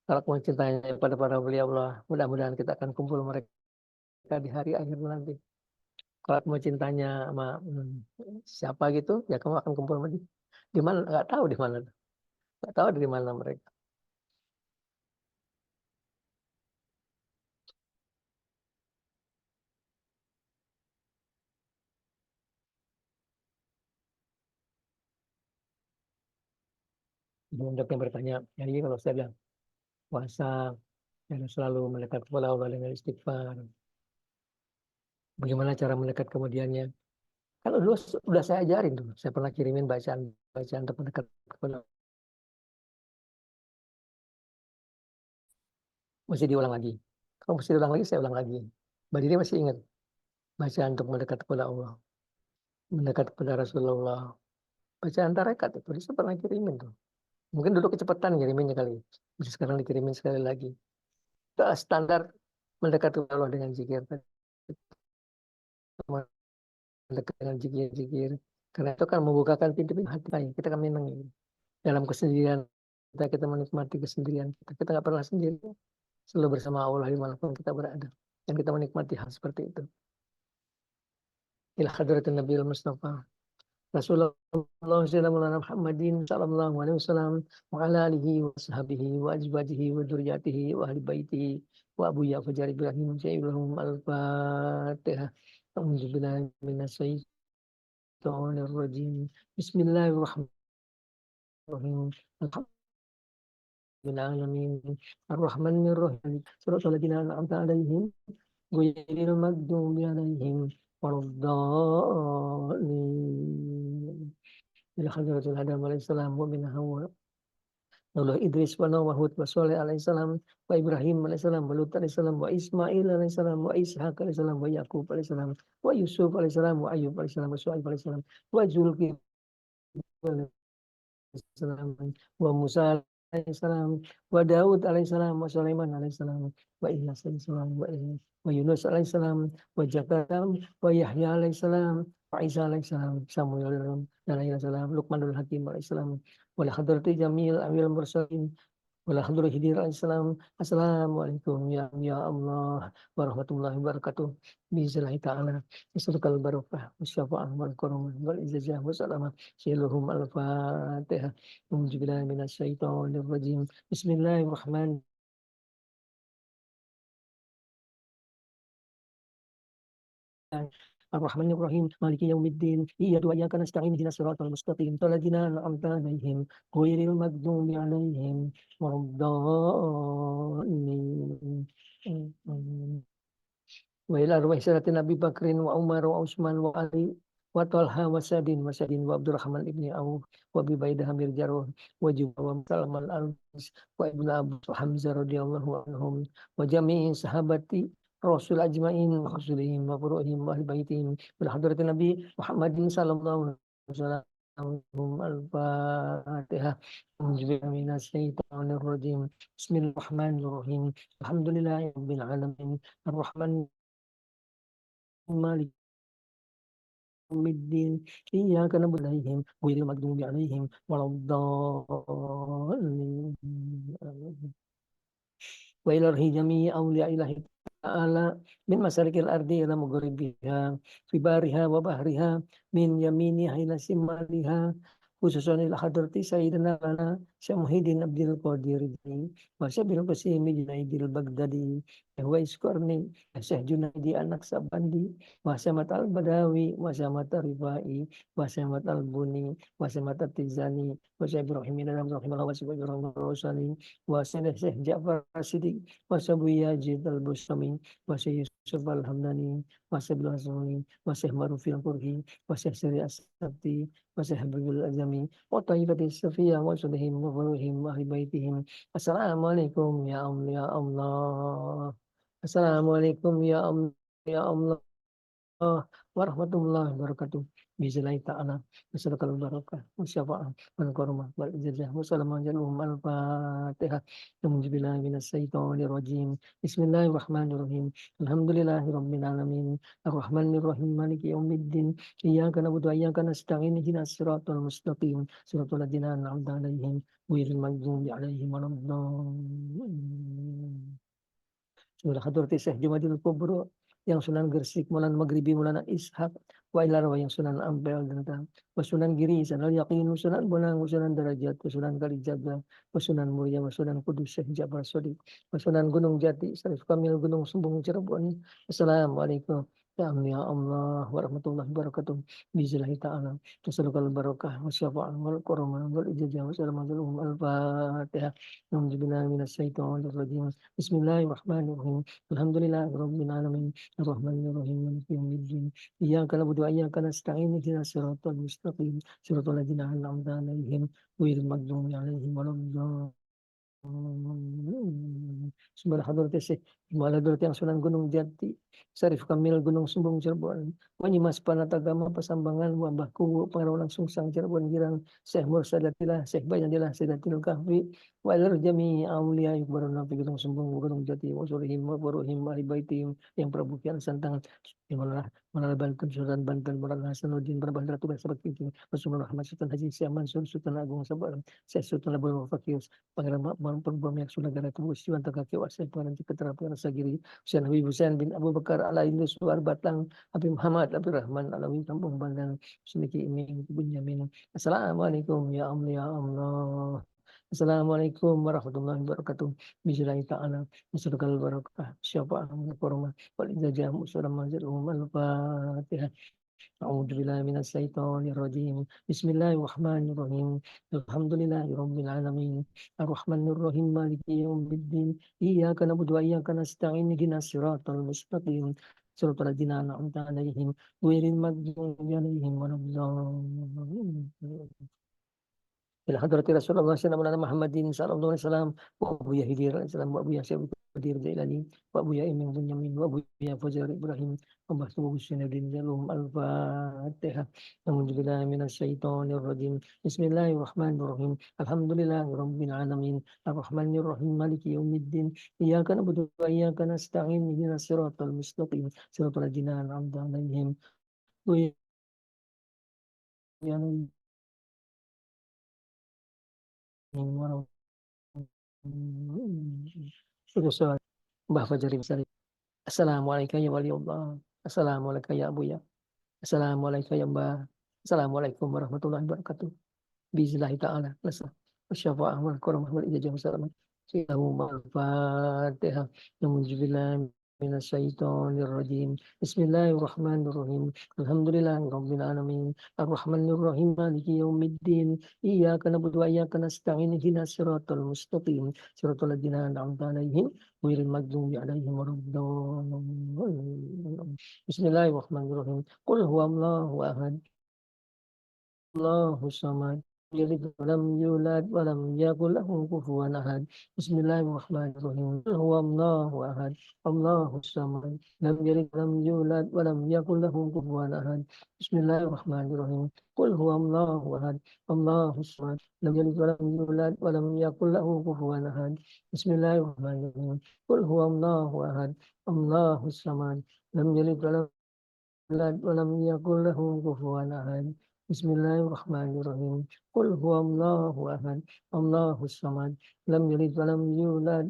Kalau kamu cintanya pada para wali Allah, mudah-mudahan kita akan kumpul mereka di hari akhir nanti. Kalau kamu cintanya sama siapa gitu, ya kamu akan kumpul lagi. Di mana? Nggak tahu di mana. Nggak tahu dari mana mereka. Untuk yang bertanya, jadi kalau saya bilang puasa, yang selalu mendekat kepada Allah dengan istighfar. Bagaimana cara mendekat kemudiannya? Kalau dulu sudah saya ajarin tuh, saya pernah kirimin bacaan untuk mendekat kepada Allah. Mesti diulang lagi. Kalau mesti diulang lagi, saya ulang lagi. Mbak Diri masih ingat bacaan untuk mendekat kepada Allah, mendekat kepada Rasulullah. Bacaan tarekat itu saya pernah kirimin tuh. Mungkin dulu kecepatan kiriminnya kali. Bisa sekarang dikirimin sekali lagi. Itu standar mendekat kepada Allah dengan zikir. Mendekat dengan zikir-zikir. Karena itu kan membukakan pintu-pintu hati kita kan memang dalam kesendirian kita menikmati kesendirian kita nggak pernah sendiri, selalu bersama Allah dimanapun kita berada, dan kita menikmati hal seperti itu. Ila hadratin Nabi Mustafa Rasulullah sallallahu Muhammadin sallallahu alaihi wasallam wa ala alihi wa sahbihi wa azwajihi wa dzurriyyatihi wa ahli baitihi wa abu ya fajar Ibrahim sayyidul al-Fatihah. A'udzu billahi minasyaitonir rajim. Bismillahirrahmanirrahim. Alamin Ar-Rahmanir Rahim. Suratul ladzina an'amta 'alaihim ghairil maghdubi 'alaihim waladdallin. Ila hadratil Adam alaihissalam wa min Hawa. Allah Idris wa Nuh wa Hud wa Shalih alaihissalam wa Ibrahim alaihissalam wa Lut alaihissalam wa Ismail alaihissalam wa Ishaq alaihissalam wa Yaqub alaihissalam wa Yusuf alaihissalam wa Ayyub alaihissalam wa Shu'aib alaihissalam wa Zulkifl alaihissalam wa Musa alaihissalam wa Daud alaihissalam wa Sulaiman alaihissalam wa Ilyas alaihissalam wa Yunus alaihissalam wa Zakaria wa Yahya alaihissalam wa Isa alaihissalam Samuel alaihissalam Luqmanul Hakim alaihissalam wa hadrati jamil amil mursalin wa hadrati Khidir alaihissalam. Assalamualaikum ya Allah warahmatullahi wabarakatuh. Bismillah ta'ala Isrukal barakah Wasyafa'ah wal karamah wal izazah wa salamah Syiluhum al-Fatihah. Auzubillahi minasyaitonir rajim. Bismillahirrahmanirrahim. Ar-Rahmanir-Rahim. Maliki yaumiddin. Iyyaka wa iyyaka nasta'in. Ihdinas siratal mustaqim. Shiratal ladzina an'amta 'alaihim ghairil maghdubi 'alaihim waladdallin. Wa ila arwah sayyidina Abi Bakrin wa Umar wa Utsman wa Ali wa Talha wa Sadin wa Abdurrahman ibni Auf wa Abi Baidah Amir Jarrah wa Juba wa Salman al-Aris wa Ibnu Abu Hamzah radhiyallahu anhum wa jami'i sahabati Rasul ajmain wa khusulihim wa furu'ihim wa ahli baitihim bil hadratin Nabi Muhammadin sallallahu alaihi wasallam. Al-Fatihah. Auzubillahi minasyaitonir rajim. Bismillahirrahmanirrahim. Alhamdulillahirabbil alamin. Ar-Rahman Malik yaumiddin. Iyyaka na'budu wa iyyaka nasta'in. Ghairil maghdubi 'alaihim waladdallin. Wa ilahi jami'i awliya ilahi ta'ala min masarikil ardi ila maghribiha fi bariha wa bahriha min yaminiha ila shimaliha khususan ila hadrati sayyidina lana Syekh Muhyiddin Abdul Qadir wa Syabil Qasimi Junaidil Baghdadi wa Isqarni Syekh Junaidi Anak Sabandi wa Samat Al-Badawi wa Samat Rifai wa Samat Al-Buni wa Samat At-Tizani wa Syekh Ibrahim bin Adam rahimahullah wa Syekh Ibrahim Rosani wa Syekh Ja'far Siddiq wa Syekh Yazid Al-Bustami wa Syekh Yusuf Al-Hamdani wa Syekh Al-Hasani wa Syekh Maruf Al-Qurhi wa Syekh Sri As-Sabti wa Syekh Habibul Azami wa Taifatis Safiyah wa Sudhihim wa Furuhim wa Ahli Baitihim. Assalamualaikum ya Allah. Assalamualaikum ya Allah warahmatullahi wabarakatuh. Bismillahirrahmanirrahim ta'ala. Wassalamualaikum barakah. Wasyafa'ah. Wal karomah. Wal ijazah. Wassalamualaikum al-fatihah. Alhamdulillah minasyaitonirrajim. Bismillahirrahmanirrahim. Alhamdulillahi rabbil alamin. Ar-Rahmanir-Rahim. Maliki yaumiddin. Iyyaka na'budu wa iyyaka nasta'in. Ihdinas siratal mustaqim. Siratal ladzina an'amta 'alaihim ghairil maghdubi 'alaihim waladdallin. Sudah hadrati Syekh Jumadil Kubro yang Sunan Gresik, Maulana Maghribi, Maulana Ishaq, wa Ilarwa yang Sunan Ampel dan wa Sunan Giri, Sunan Yaqin, Sunan Bonang, Sunan Derajat, wa Sunan Kalijaga, wa Sunan Muria, wa Sunan Kudus Syekh Ja'far Shadiq, wa Sunan Gunung Jati, Syarif Kamil Gunung Sumbung Cirebon. Assalamualaikum ya Allah warahmatullahi wabarakatuh. Bismillahirrahmanirrahim ta'ala. Tasalukal barakah wa syafa'ah wal kurama wal ijazah wa salamu al-fatihah. Alhamdulillah minasyaitonir rajim. Bismillahirrahmanirrahim. Alhamdulillahirabbil alamin. Ar-Rahmanir-Rahim. Maliki yaumiddin. Iyyaka na'budu wa iyyaka nasta'in. Ihdinas siratal mustaqim. Siratal ladzina an'amta 'alaihim ghairil maghdubi 'alaihim waladdallin. Sembah hadrati Syekh Muhammad yang Sunan Gunung Jati, Syarif Kamil Gunung Sumbung Cirebon, Wanyimas Panatagama Pasambangan, Wabahku Pengarau Langsung Sang Cirebon Girang, Syekh Mursadatillah, Syekh Bayanilah, Sayyidatil Kahfi, Walar Jami Aulia Yukbarun Nafi Gunung Sumbung Gunung Jati, Wasurihim Waburuhim Mahibaitim, yang Prabu Kian Santang, Manala Banten, Sultan Banten, Manala Hasanuddin, Berbahasa Ratu Bahasa Bakti, Rasulullah Rahmat Sultan Haji Syekh Mansur, Sultan Agung Sabar, Syekh Sultan Abdul Fakir, Pangeran Perempuan yang sudah negara kemusiwan terkaki wasai pengantin keterapian Sagiri Husain Habib Husain bin Abu Bakar Alaihi Suar Batang Habib Muhammad Habib Rahman Alawi Kampung Bandang Sediki Iming Bunyamin. Assalamualaikum ya Allah ya Allah. Assalamualaikum warahmatullahi wabarakatuh. Bismillahirrahmanirrahim ta'ala. Wassalamualaikum barakah. Syafa'ah wa wal ijazah musallam al-Fatihah. A'udzubillahi minasyaitonirrajim. Bismillahirrahmanirrahim. Alhamdulillahirabbil alamin. Arrahmanirrahim. Maliki yaumiddin. Iyyaka na'budu wa iyyaka nasta'in. Ihdinas siratal mustaqim. Siratal ladzina an'amta 'alaihim ghairil maghdubi 'alaihim waladdallin. Ila hadrati Rasulullah sallallahu alaihi Muhammadin sallallahu alaihi wasallam wa Abu Yahidir alaihi salam wa Abu Yasir Qadir Jailani wa Abu Ya'im Bunyamin wa Abu Ya Fajar Ibrahim wa Bahtu Husainudin Jalum Al-Fatihah. Alhamdulillah minasyaitonir rajim. Bismillahirrahmanirrahim. Alhamdulillahirabbil alamin. Arrahmanirrahim. Maliki yaumiddin. Iyyaka na'budu wa iyyaka nasta'in. Ihdinas siratal mustaqim. Siratal ladzina an'amta 'alaihim ghairil Mbah Fajri Besari. Assalamualaikum ya wali Allah. Assalamualaikum ya Abu ya. Assalamualaikum ya Mbah. Assalamualaikum warahmatullahi wabarakatuh. Bismillahirrahmanirrahim ta'ala. Nasa. Wasyafa'ah wal karamah wal ijazah wassalamu. Allahumma al-Fatihah. Alhamdulillah minasyaitonir rajim. Bismillahirrahmanirrahim. Alhamdulillahirabbil alamin. Arrahmanirrahim. Maliki yaumiddin. Iyyaka na'budu wa iyyaka nasta'in. Ihdinas siratal mustaqim. Siratal ladzina an'amta 'alaihim ghairil maghdubi 'alaihim waladdallin. Bismillahirrahmanirrahim. Qul huwallahu ahad. Allahu samad. Yalid walam yulad walam yakul lahu kufuwan ahad. Bismillahirrahmanirrahim. Qul huwallahu ahad. Allahu samad. Lam yalid walam yulad walam yakul lahu kufuwan ahad. Bismillahirrahmanirrahim. Qul huwallahu ahad. Allahu samad. Lam yalid walam yulad walam yakul lahu kufuwan ahad. Bismillahirrahmanirrahim. Qul huwallahu ahad. Allahu samad. Lam yalid walam yulad walam yakul lahu kufuwan ahad. Bismillahirrahmanirrahim. Qul huwallahu ahad. Allahus samad. Lam yalid walam yulad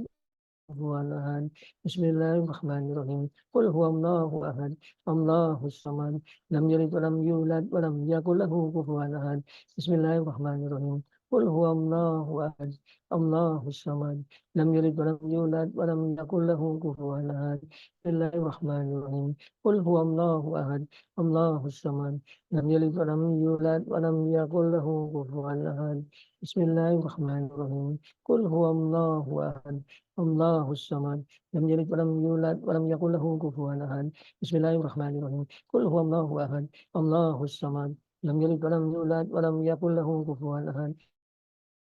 kufuwan ahad. Bismillahirrahmanirrahim. Qul huwallahu ahad. Allahus samad. Lam yalid walam yulad walam yakul lahu kufuwan ahad. Bismillahirrahmanirrahim. قل هو الله أحد الله الصمد لم يلد ولم يولد ولم يكن له كفوا أحد. بسم الله الرحمن الرحيم. قل هو الله أحد الله الصمد لم يلد ولم يولد ولم يكن له كفوا أحد. بسم الله الرحمن الرحيم. قل هو الله أحد الله الصمد لم يلد ولم يولد ولم يكن له كفوا أحد. بسم الله الرحمن الرحيم. قل هو الله أحد الله الصمد لم يلد ولم يولد ولم يكن له كفوا أحد.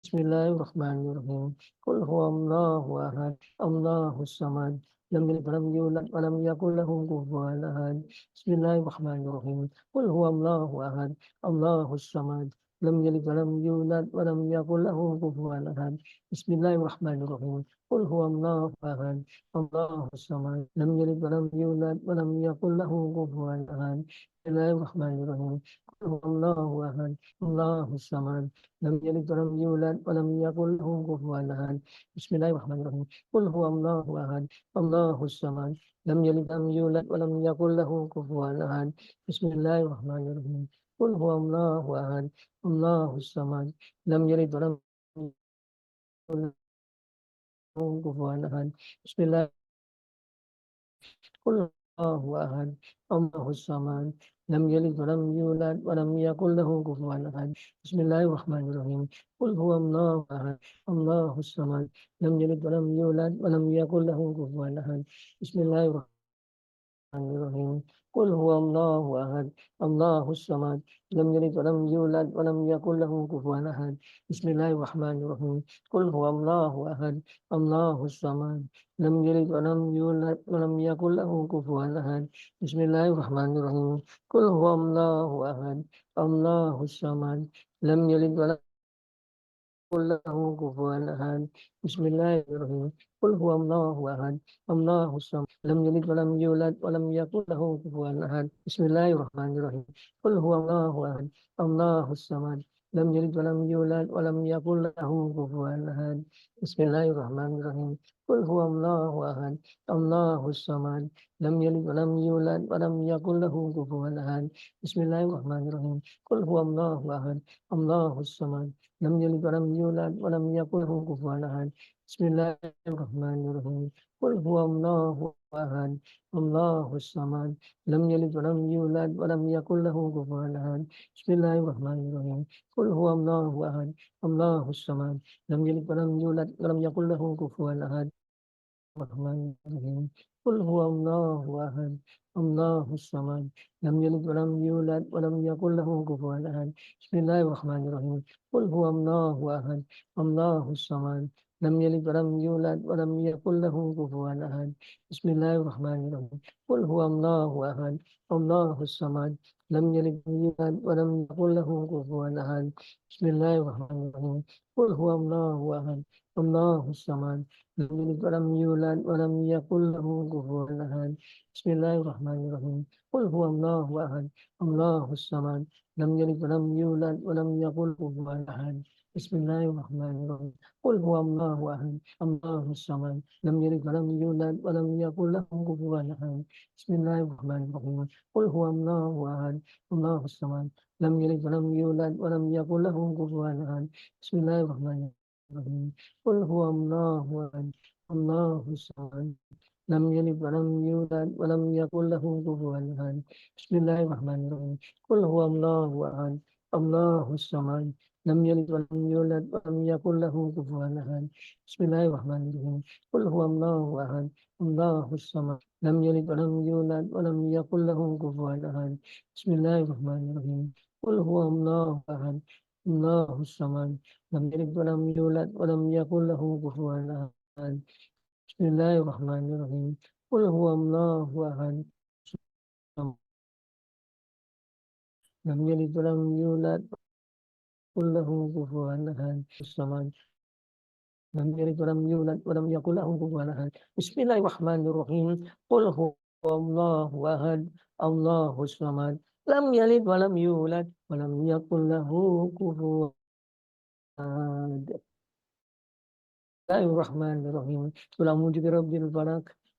بسم الله الرحمن الرحيم. قل هو الله أحد الله الصمد لم يلد ولم يولد ولم يكن له كفوا أحد. بسم الله الرحمن الرحيم. قل هو الله أحد الله الصمد لم يلد ولم يولد ولم يكن له كفوا أحد. بسم الله الرحمن الرحيم. قل هو الله أحد الله الصمد لم يلد ولم يولد ولم يكن له كفوا أحد. بسم الله الرحمن الرحيم. قل هو الله أحد الله الصمد لم يلد ولم يولد ولم يكن له كفوا أحد. بسم الله الرحمن الرحيم. قل هو الله أحد الله الصمد لم يلد ولم يولد ولم يكن له كفوا أحد. بسم الله الرحمن الرحيم. قل هو الله أحد الله الصمد لم يلد ولم يولد ولم يكن له كفوا أحد. بسم الله. قل الله أحد الله الصمد لم يلد ولم يولد ولم يكن له كفوا أحد. بسم الله الرحمن الرحيم. قل هو الله أحد الله الصمد لم يلد ولم يولد ولم يكن له كفوا أحد. بسم الله الرحمن الرحيم. قل هو الله أحد الله الصمد لم يلد ولم يولد ولم يكن له كفوا أحد. بسم الله الرحمن الرحيم. قل هو الله أحد الله الصمد لم يلد ولم يولد ولم يكن له كفوا أحد. بسم الله الرحمن الرحيم. قل هو الله أحد الله الصمد لم يلد ولم قل له كفوا أحد. بسم الله الرحمن الرحيم. قل هو الله أحد الله الصمد لم يلد ولم يولد ولم يكن له كفوا أحد. بسم الله الرحمن الرحيم. قل هو الله أحد الله الصمد لم يلد ولم يولد ولم يكن له كفوا أحد. بسم الله الرحمن الرحيم. قل هو الله أحد الله الصمد لم يلد ولم يولد ولم يكن له كفوا أحد. بسم الله الرحمن الرحيم. قل هو الله أحد الله الصمد لم يلد ولم يولد ولم يكن له كفوا أحد. بسم الله الرحمن الرحيم. قل هو الله أحد الله الصمد لم يلد ولم يولد ولم يكن له كفوا أحد. بسم الله الرحمن الرحيم. قل هو الله أحد الله الصمد لم يلد ولم يولد ولم يكن له كفوا أحد. الرحمن الرحيم. قل هو الله أحد الله الصمد لم يلد ولم يولد ولم يكن له كفوا أحد. بسم الله الرحمن الرحيم. قل هو الله أحد الله الصمد لم يلد ولم يولد ولم يكن له كفوا أحد. بسم الله الرحمن الرحيم. قل هو الله أحد الله الصمد لم يلد ولم يولد ولم يكن له كفوا أحد. بسم الله الرحمن الرحيم. قل هو الله أحد الله الصمد لم يلد ولم يولد ولم يكن له كفوا أحد. بسم الله الرحمن الرحيم. قل هو الله أحد الله الصمد لم يلد ولم يولد ولم يكن له كفوا أحد. بسم الله الرحمن الرحيم. قل هو الله أحد الله الصمد لم يلد ولم يولد ولم يكن له كفوا أحد. بسم الله الرحمن الرحيم. قل هو الله أحد الله الصمد لم يلد ولم يولد ولم يكن له كفوا أحد. بسم الله الرحمن الرحيم. قل هو الله أحد الله الصمد لم يلد ولم يولد ولم يكن له كفوا أحد. بسم الله الرحمن الرحيم. قل هو الله أحد الله الصمد لم يلد ولم يولد ولم يكن له كفوا أحد. بسم الله الرحمن الرحيم. قل هو الله أحد الله الصمد لم يلد ولم يولد ولم يكن له كفوا أحد. بسم الله الرحمن الرحيم. قل هو الله أحد الله الصمد لم يلد ولم يولد ولم يكن له كفوا أحد. بسم الله الرحمن الرحيم. قل هو الله أحد لم يلد ولم يولد قل له كفوا أحد. الصمد لم يلد ولم يولد ولم يكن له كفوا أحد. بسم الله الرحمن الرحيم. قل هو الله أحد الله الصمد لم يلد ولم يولد ولم يكن له كفوا أحد. Bismillahirrahmanirrahim. Qul a'udzu birabbil falaq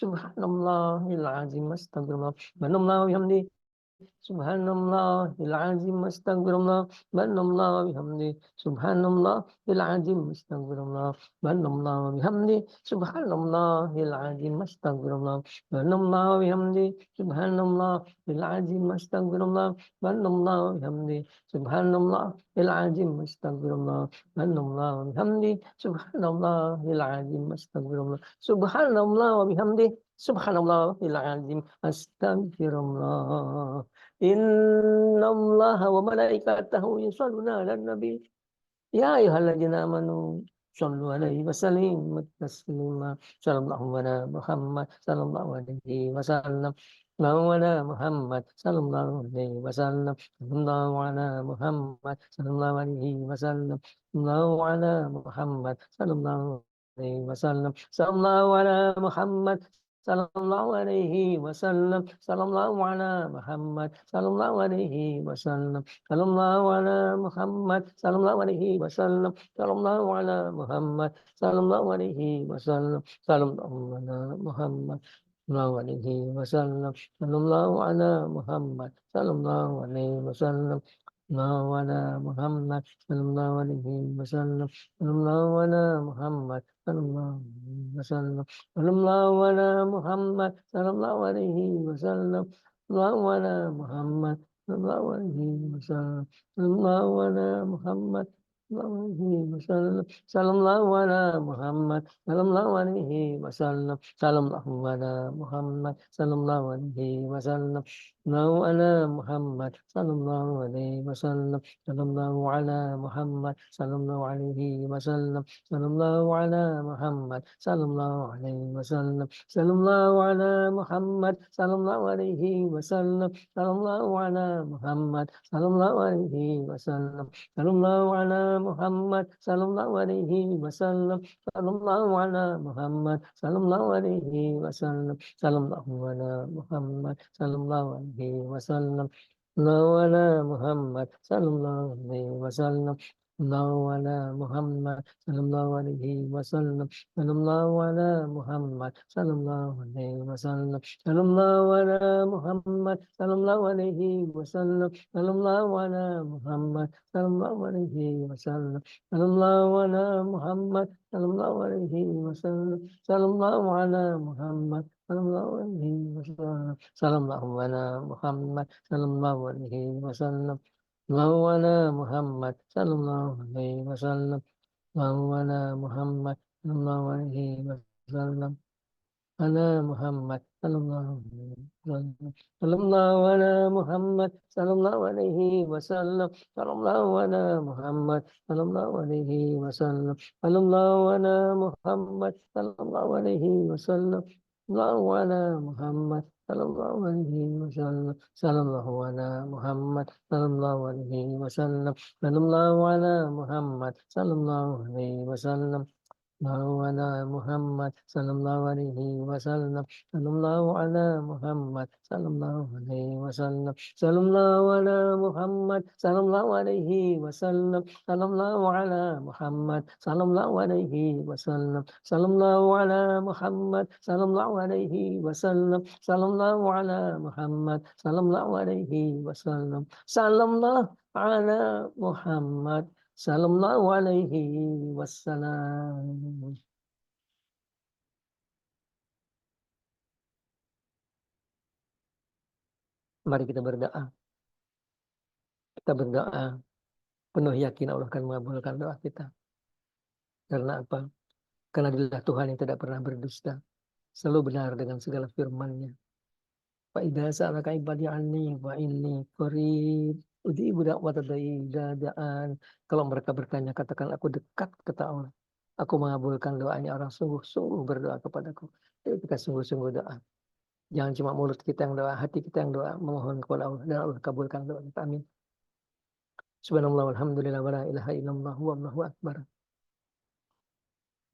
subhanallahil azim, astagfirullah, subhanallah wa bihamdi, subhanallahil azim, astagfirullah, subhanallah wa bihamdi, subhanallahil azim, astagfirullah, subhanallah wa bihamdi, subhanallahil azim, astagfirullah, subhanallah wa bihamdi, subhanallahil azim, astagfirullah, subhanallah wa bihamdi, subhanallahil azim, astagfirullah, subhanallah wa bihamdi, subhanallahil azim, astagfirullah, subhanallah wa bihamdi, subhanallahil azim, astagfirullah. Innallaha wa malaikatahu yusholluna 'alan nabi. Ya ayyuhalladzina amanu shallu 'alaihi wa sallimu taslima. Sallallahu ala Muhammad sallallahu alaihi wasallam. Sallallahu ala Muhammad sallallahu alaihi wasallam. Sallallahu ala Muhammad sallallahu alaihi wasallam. Sallallahu ala Muhammad sallallahu alaihi wasallam. Sallallahu ala Muhammad sallallahu alaihi wasallam. Sallallahu ala Muhammad sallallahu alaihi wasallam. Sallallahu ala Muhammad sallallahu alaihi wasallam. Sallallahu ala Muhammad sallallahu alaihi wasallam. Sallallahu ala Muhammad sallallahu alaihi wasallam. Sallallahu ala Muhammad sallallahu alaihi wasallam. Sallallahu ala Muhammad sallallahu alaihi wasallam. Sallallahu ala Muhammad sallallahu alaihi wasallam. Sallallahu ala Muhammad sallallahu alaihi wasallam. Sallallahu ala Muhammad sallallahu alaihi wasallam. Sallallahu ala Muhammad sallallahu alaihi wasallam. Sallallahu ala Muhammad sallallahu alaihi wasallam. Sallallahu ala Muhammad sallallahu alaihi wasallam. Sallallahu ala Muhammad sallallahu alaihi wasallam. Sallallahu ala Muhammad sallallahu alaihi wasallam. Sallallahu ala Muhammad sallallahu alaihi wasallam. Sallallahu ala Muhammad sallallahu alaihi wasallam. Sallallahu ala Muhammad sallallahu alaihi wasallam. Sallallahu ala Muhammad sallallahu alaihi wasallam. Sallallahu ala Muhammad sallallahu alaihi wasallam. Sallallahu ala Muhammad sallallahu alaihi wasallam. Sallallahu ala Muhammad sallallahu alaihi wasallam. Sallallahu ala Muhammad sallallahu alaihi wasallam. Sallallahu ala Muhammad sallallahu alaihi wasallam. Sallallahu ala Muhammad sallallahu alaihi wasallam. Sallallahu ala Muhammad sallallahu alaihi wasallam. Sallallahu ala Muhammad sallallahu alaihi wasallam. Sallallahu ala Muhammad sallallahu alaihi wasallam. Sallallahu ala Muhammad sallallahu alaihi wasallam. Sallallahu ala Muhammad sallallahu alaihi wasallam. Sallallahu ala Muhammad sallallahu alaihi wasallam. Ala Muhammad sallallahu alaihi wasallam. Sallallahu ala Muhammad sallallahu alaihi wasallam. Sallallahu ala Muhammad sallallahu alaihi wasallam. Sallallahu ala Muhammad sallallahu alaihi wasallam. Sallallahu ala Muhammad sallallahu alaihi wasallam. Sallallahu ala Muhammad sallallahu alaihi wasallam. Sallallahu ala Muhammad sallallahu alaihi wasallam. Sallallahu ala Muhammad sallallahu alaihi wasallam. Sallallahu ala Muhammad sallallahu alaihi wasallam. Sallallahu ala Muhammad sallallahu alaihi wasallam. Sallallahu ala Muhammad sallallahu alaihi wasallam. Sallallahu ala Muhammad sallallahu alaihi wasallam. Sallallahu ala Muhammad sallallahu alaihi wasallam. Sallallahu ala Muhammad sallallahu alaihi wasallam. Mari kita berdoa. Kita berdoa penuh yakin Allah akan mengabulkan doa kita. Karena apa? Karena Dialah Tuhan yang tidak pernah berdusta. Selalu benar dengan segala firman-Nya. Fa idza sa'alaka ibadi anni wa inni qarib ujibu da'watad da'i idza da'an. Kalau mereka bertanya, katakan aku dekat, kata Allah. Aku mengabulkan doanya orang sungguh-sungguh berdoa kepadaku. Jadi kita sungguh-sungguh doa. Jangan cuma mulut kita yang doa, hati kita yang doa, memohon kepada Allah dan Allah kabulkan doa kita. Amin. Subhanallah walhamdulillah wala ilaha illallah wallahu akbar.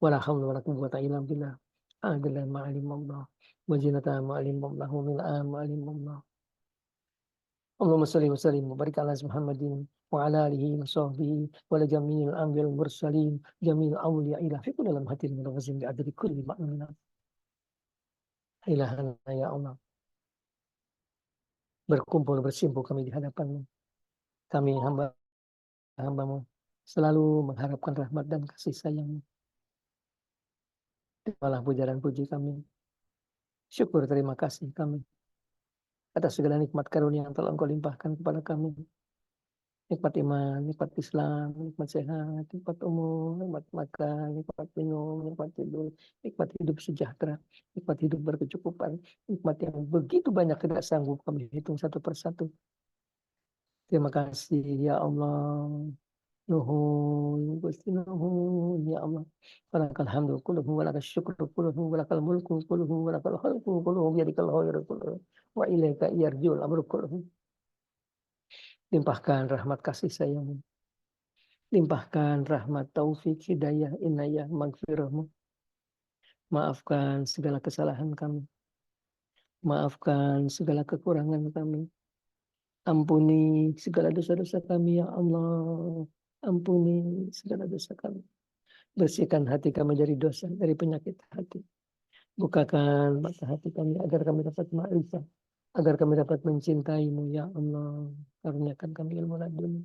Wala haula wala quwwata illa billah. Adalla ma'alim Allah. Wajinata ma'alim Allah wa mil'a ma'alim Allah. Allahumma salli wa sallim wa barik ala Muhammadin wa ala alihi wa sahbihi wa la jami'il anbiya'il mursalin jami'il awliya ila fi kulli lamhatin min ghazin bi adri kulli ma'lumin. Ilahana ya Allah, berkumpul bersimpuh kami di hadapan-Mu. Kami hamba-Mu selalu mengharapkan rahmat dan kasih sayang-Mu. Terimalah puja dan puji kami. Syukur terima kasih kami atas segala nikmat karunia yang telah Engkau limpahkan kepada kami. Nikmat iman, nikmat Islam, nikmat sehat, nikmat umur, nikmat makan, nikmat minum, nikmat tidur, nikmat hidup sejahtera, nikmat hidup berkecukupan, nikmat yang begitu banyak tidak sanggup kami hitung satu persatu. Terima kasih ya Allah. Nuhun, Gusti nuhun ya Allah. Walakal hamdu kulluhu, walakal syukru kulluhu, walakal mulku kulluhu, walakal khalqu kulluhu, biyadikal khairu kulluhu, wa ilaika yarji'ul amru kulluhu. Limpahkan rahmat kasih sayang, limpahkan rahmat taufik hidayah inayah magfirahmu. Maafkan segala kesalahan kami, maafkan segala kekurangan kami, ampuni segala dosa-dosa kami ya Allah, ampuni segala dosa kami. Bersihkan hati kami dari dosa, dari penyakit hati. Bukakan mata hati kami agar kami dapat ma'rifat, agar kami dapat mencintai-Mu ya Allah. Karuniakan kami ilmu laduni.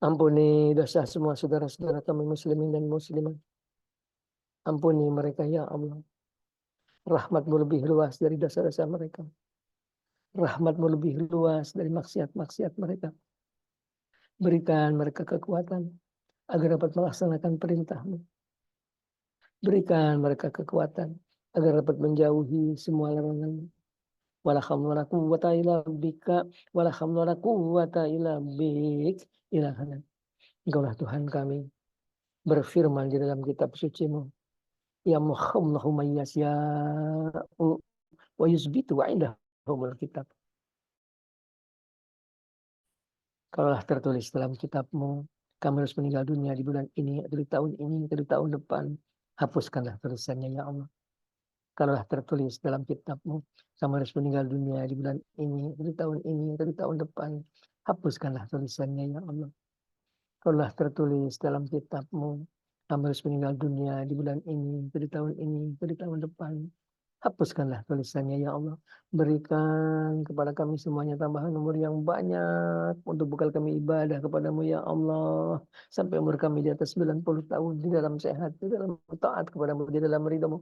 Ampuni dosa semua saudara-saudara kami muslimin dan muslimat. Ampuni mereka ya Allah. Rahmat-Mu lebih luas dari dosa-dosa mereka. Rahmat-Mu lebih luas dari maksiat-maksiat mereka. Berikan mereka kekuatan agar dapat melaksanakan perintah-Mu. Berikan mereka kekuatan agar dapat menjauhi semua larangan-Mu. Wala haula wala quwwata illa bika, wala haula wala quwwata illa bik, ilahana. Engkaulah Tuhan kami, berfirman di dalam kitab suci-Mu, ya Muhammadu may yasya'u wa yusbitu wa indahumul kitab. Kalaulah tertulis dalam kitab-Mu, kami harus meninggal dunia di bulan ini, atau di tahun ini, atau di tahun depan, hapuskanlah tulisannya ya Allah. Kalaulah tertulis dalam kitab-Mu, kamu harus meninggal dunia di bulan ini, atau di tahun ini, atau di tahun depan, hapuskanlah tulisannya ya Allah. Kalaulah tertulis dalam kitab-Mu, kamu harus meninggal dunia di bulan ini, atau di tahun ini, atau di tahun depan, hapuskanlah tulisannya ya Allah. Berikan kepada kami semuanya tambahan umur yang banyak untuk bekal kami ibadah kepadamu ya Allah. Sampai umur kami di atas 90 tahun, di dalam sehat, di dalam taat kepadamu, di dalam ridhamu.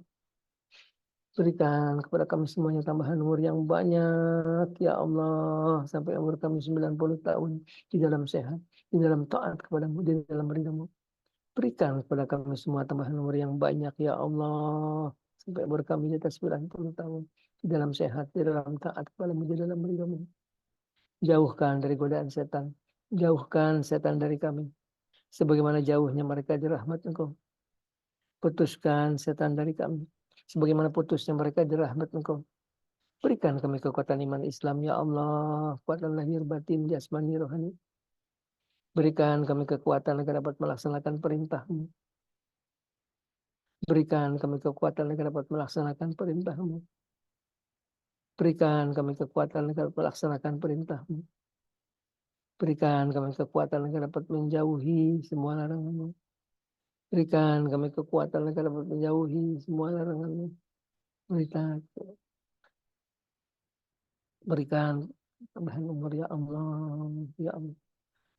Berikan kepada kami semuanya tambahan umur yang banyak, ya Allah. Sampai umur kami 90 tahun di dalam sehat, di dalam taat kepadamu, di dalam ridhamu. Berikan kepada kami semua tambahan umur yang banyak, ya Allah. Sampai umur kami di atas 90 tahun di dalam sehat, di dalam taat kepadamu, di dalam ridhamu. Jauhkan dari godaan setan. Jauhkan setan dari kami. Sebagaimana jauhnya mereka dari rahmat Engkau. Putuskan setan dari kami. Sebagaimana putusnya mereka dari rahmat Engkau. Berikan kami kekuatan iman Islam, ya Allah. Kekuatan lahir batin, jasmani, rohani. Berikan kami kekuatan agar dapat melaksanakan perintah-Mu. Berikan kami kekuatan agar dapat melaksanakan perintah-Mu. Berikan kami kekuatan agar dapat melaksanakan perintah-Mu. Berikan kami kekuatan agar dapat menjauhi semua larangan-Mu. Berikan kami kekuatan agar dapat menjauhi semua larangan-Mu. Berikan tambahan umur ya Allah, ya Allah.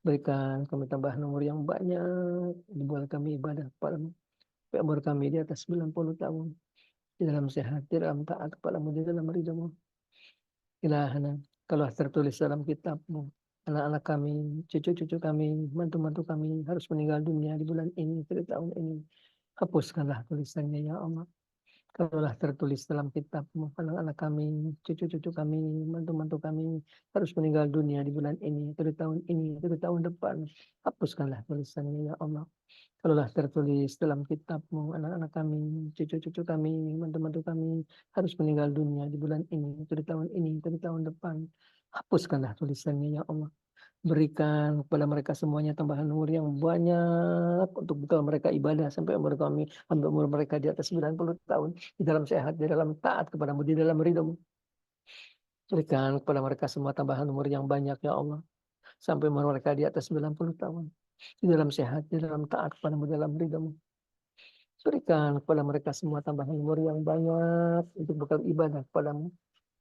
Berikan kami tambahan umur yang banyak, dibuat kami ibadah kepadamu. Sampai umur kami di atas 90 tahun, di dalam sehat, di dalam taat kepadamu, di dalam ridhamu. Ilahana, kalau tertulis dalam kitab-Mu, anak-anak kami, cucu-cucu kami, mantu-mantu kami harus meninggal dunia di bulan ini, di tahun ini. Hapuskanlah tulisannya ya Allah. Kalaulah tertulis dalam kitab-Mu, anak-anak kami, cucu-cucu kami, mantu-mantu kami harus meninggal dunia di bulan ini, atau di tahun ini, atau di tahun depan. Hapuskanlah tulisannya ya Allah. Kalaulah tertulis dalam kitab-Mu, anak-anak kami, cucu-cucu kami, mantu-mantu kami harus meninggal dunia di bulan ini, atau di tahun ini, atau di tahun depan. Hapuskanlah tulisannya ya Allah. Berikan kepada mereka semuanya tambahan umur yang banyak untuk bekal mereka ibadah sampai umur mereka di atas 90 tahun di dalam sehat, di dalam taat kepadamu, di dalam ridhamu. Berikan kepada mereka semua tambahan umur yang banyak ya Allah sampai umur mereka di atas 90 tahun di dalam sehat, di dalam taat kepadamu, di dalam ridhamu. Berikan kepada mereka semua tambahan umur yang banyak untuk bekal ibadah kepadamu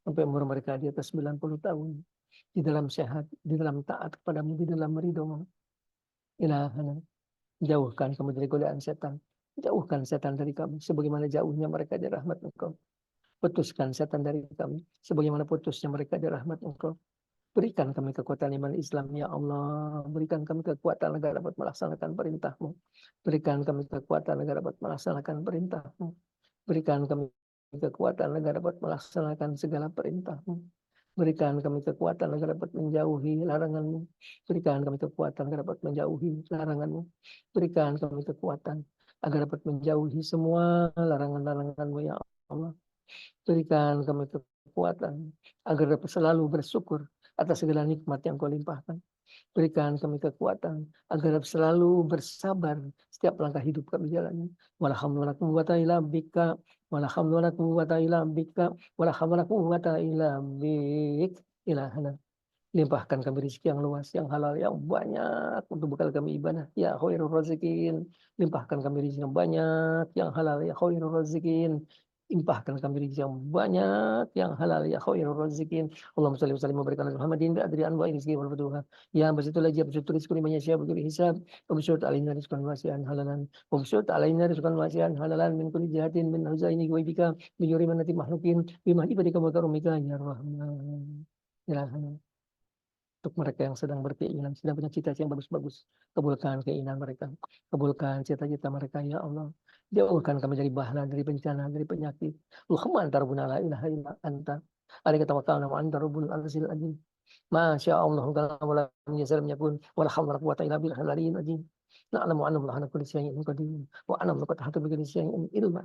sampai umur mereka di atas 90 tahun di dalam sehat, di dalam taat kepadamu, di dalam ridho-Mu. Ilahana, jauhkan kami dari godaan setan. Jauhkan setan dari kami sebagaimana jauhnya mereka dari rahmat Engkau. Putuskan setan dari kami sebagaimana putusnya mereka dari rahmat Engkau. Berikan kami kekuatan iman Islam, ya Allah. Berikan kami kekuatan agar dapat melaksanakan perintah-Mu. Berikan kami kekuatan agar dapat melaksanakan perintah-Mu. Berikan kami kekuatan agar dapat melaksanakan segala perintah-Mu. Berikan kami kekuatan agar dapat menjauhi larangan-Mu. Berikan kami kekuatan agar dapat menjauhi larangan-Mu. Berikan kami kekuatan agar dapat menjauhi semua larangan-larangan-Mu, ya Allah. Berikan kami kekuatan agar dapat selalu bersyukur atas segala nikmat yang Kau limpahkan. Berikan kami kekuatan agar selalu bersabar setiap langkah hidup kami jalani. Wala haula wala quwwata illa bika, wala haula wala quwwata illa bika, wala haula wala quwwata illa bik. Ilahana, limpahkan kami rezeki yang luas, yang halal, yang banyak untuk bekal kami ibadah. Ya khairur razikin, limpahkan kami rezeki yang banyak, yang halal, ya khairur razikin. Limpahkan kami rezeki yang banyak, yang halal, ya khairur razikin. Allahumma shalli wa sallim wa barik ala Muhammadin bi adri anwa'i rizqi wal futuha. Ya basitul aji basitul rizqi liman yasha bi ghairi hisab. Wa bisut alaina rizqan wasi'an halalan. Wa bisut alaina rizqan wasi'an halalan min kulli jihatin min huzaini wa bika bi yuri manati makhluqin bi mahdi badika wa karumika ya rahman. Ya rahman. Untuk mereka yang sedang berkeinginan, sedang punya cita-cita yang bagus-bagus, kabulkan keinginan mereka, kabulkan cita-cita mereka, ya Allah. Jauhkan kami dari bahaya, dari bencana, dari penyakit. Allahumma anta rabbuna la ilaha illa anta. Alaika tawakkalna wa anta rabbul arsyil azim. Masya Allah, wala yasir yakun, wala hawla wala quwwata illa billahil aliyyil azim. Na'lamu annahu ala kulli syai'in qadir, wa annahu qad ahata bi kulli syai'in ilma.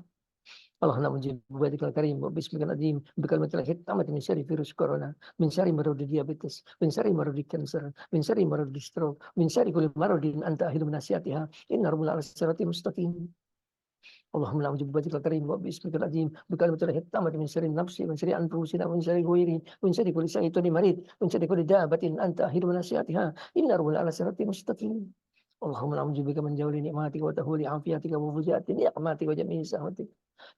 اللهم نجيب بوادك الكريم وباسمك العظيم بكلمة الحكمة من شر فيروس كورونا من شر مرض الديابيتس من شر مرض الكانسر من شر مرض الستروك من شر كل مرض أنت أهل من نصيحتها إن ربنا على الصراط المستقيم اللهم نعوذ بوجهك الكريم وباسمك العظيم بكلمة الحكمة من شر النفس من شر أنفسنا ومن شر غيره من شر كل شيطان مريض من شر كل دابة أنت أهل من نصيحتها إن ربنا على الصراط المستقيم اللهم نعوذ بك من جور نعماتك وتهول عافيتك وفجاءة نعماتك وجميع سخطك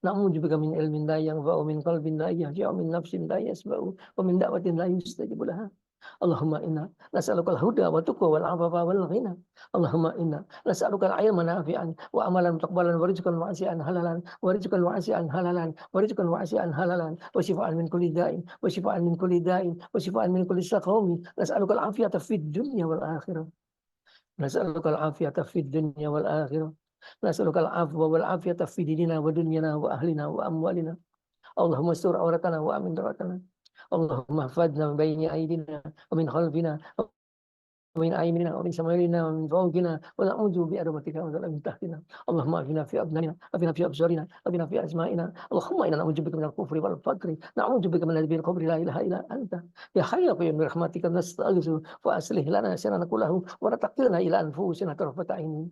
نعوذ بك من علم لا ينفع ومن قلب لا يخشع ومن نفس لا يسمع ومن دعوة لا يستجب لها اللهم إنا نسألك الهدى والتقوى والعفاف والغنى اللهم إنا نسألك العلم نافعا وعملا متقبلا ورزقا واسعا حلالا ورزقا واسعا حلالا ورزقا واسعا حلالا وشفاء من كل داء وشفاء من كل داء وشفاء من كل سقم نسألك العافية في الدنيا والآخرة نسألك العافية في الدنيا والآخرة نسألك العفو والعافية في ديننا ودنيانا وأهلنا وأموالنا اللهم استر عورتنا وأمن روعتنا اللهم احفظنا من بين أيدينا ومن خلفنا ومن أيماننا ومن شمالنا ومن فوقنا ونعوذ بعظمتك من تحتنا اللهم أعفنا في أبنائنا أعفنا في أبصارنا أعفنا في أسمائنا اللهم إنا نعوذ بك من الكفر والفقر نعوذ بك من الذي القبر لا إله إلا أنت يا حي يا قيوم برحمتك نستغيث فأصلح لنا شأننا كله ولا تكلنا إلى أنفسنا طرفة عين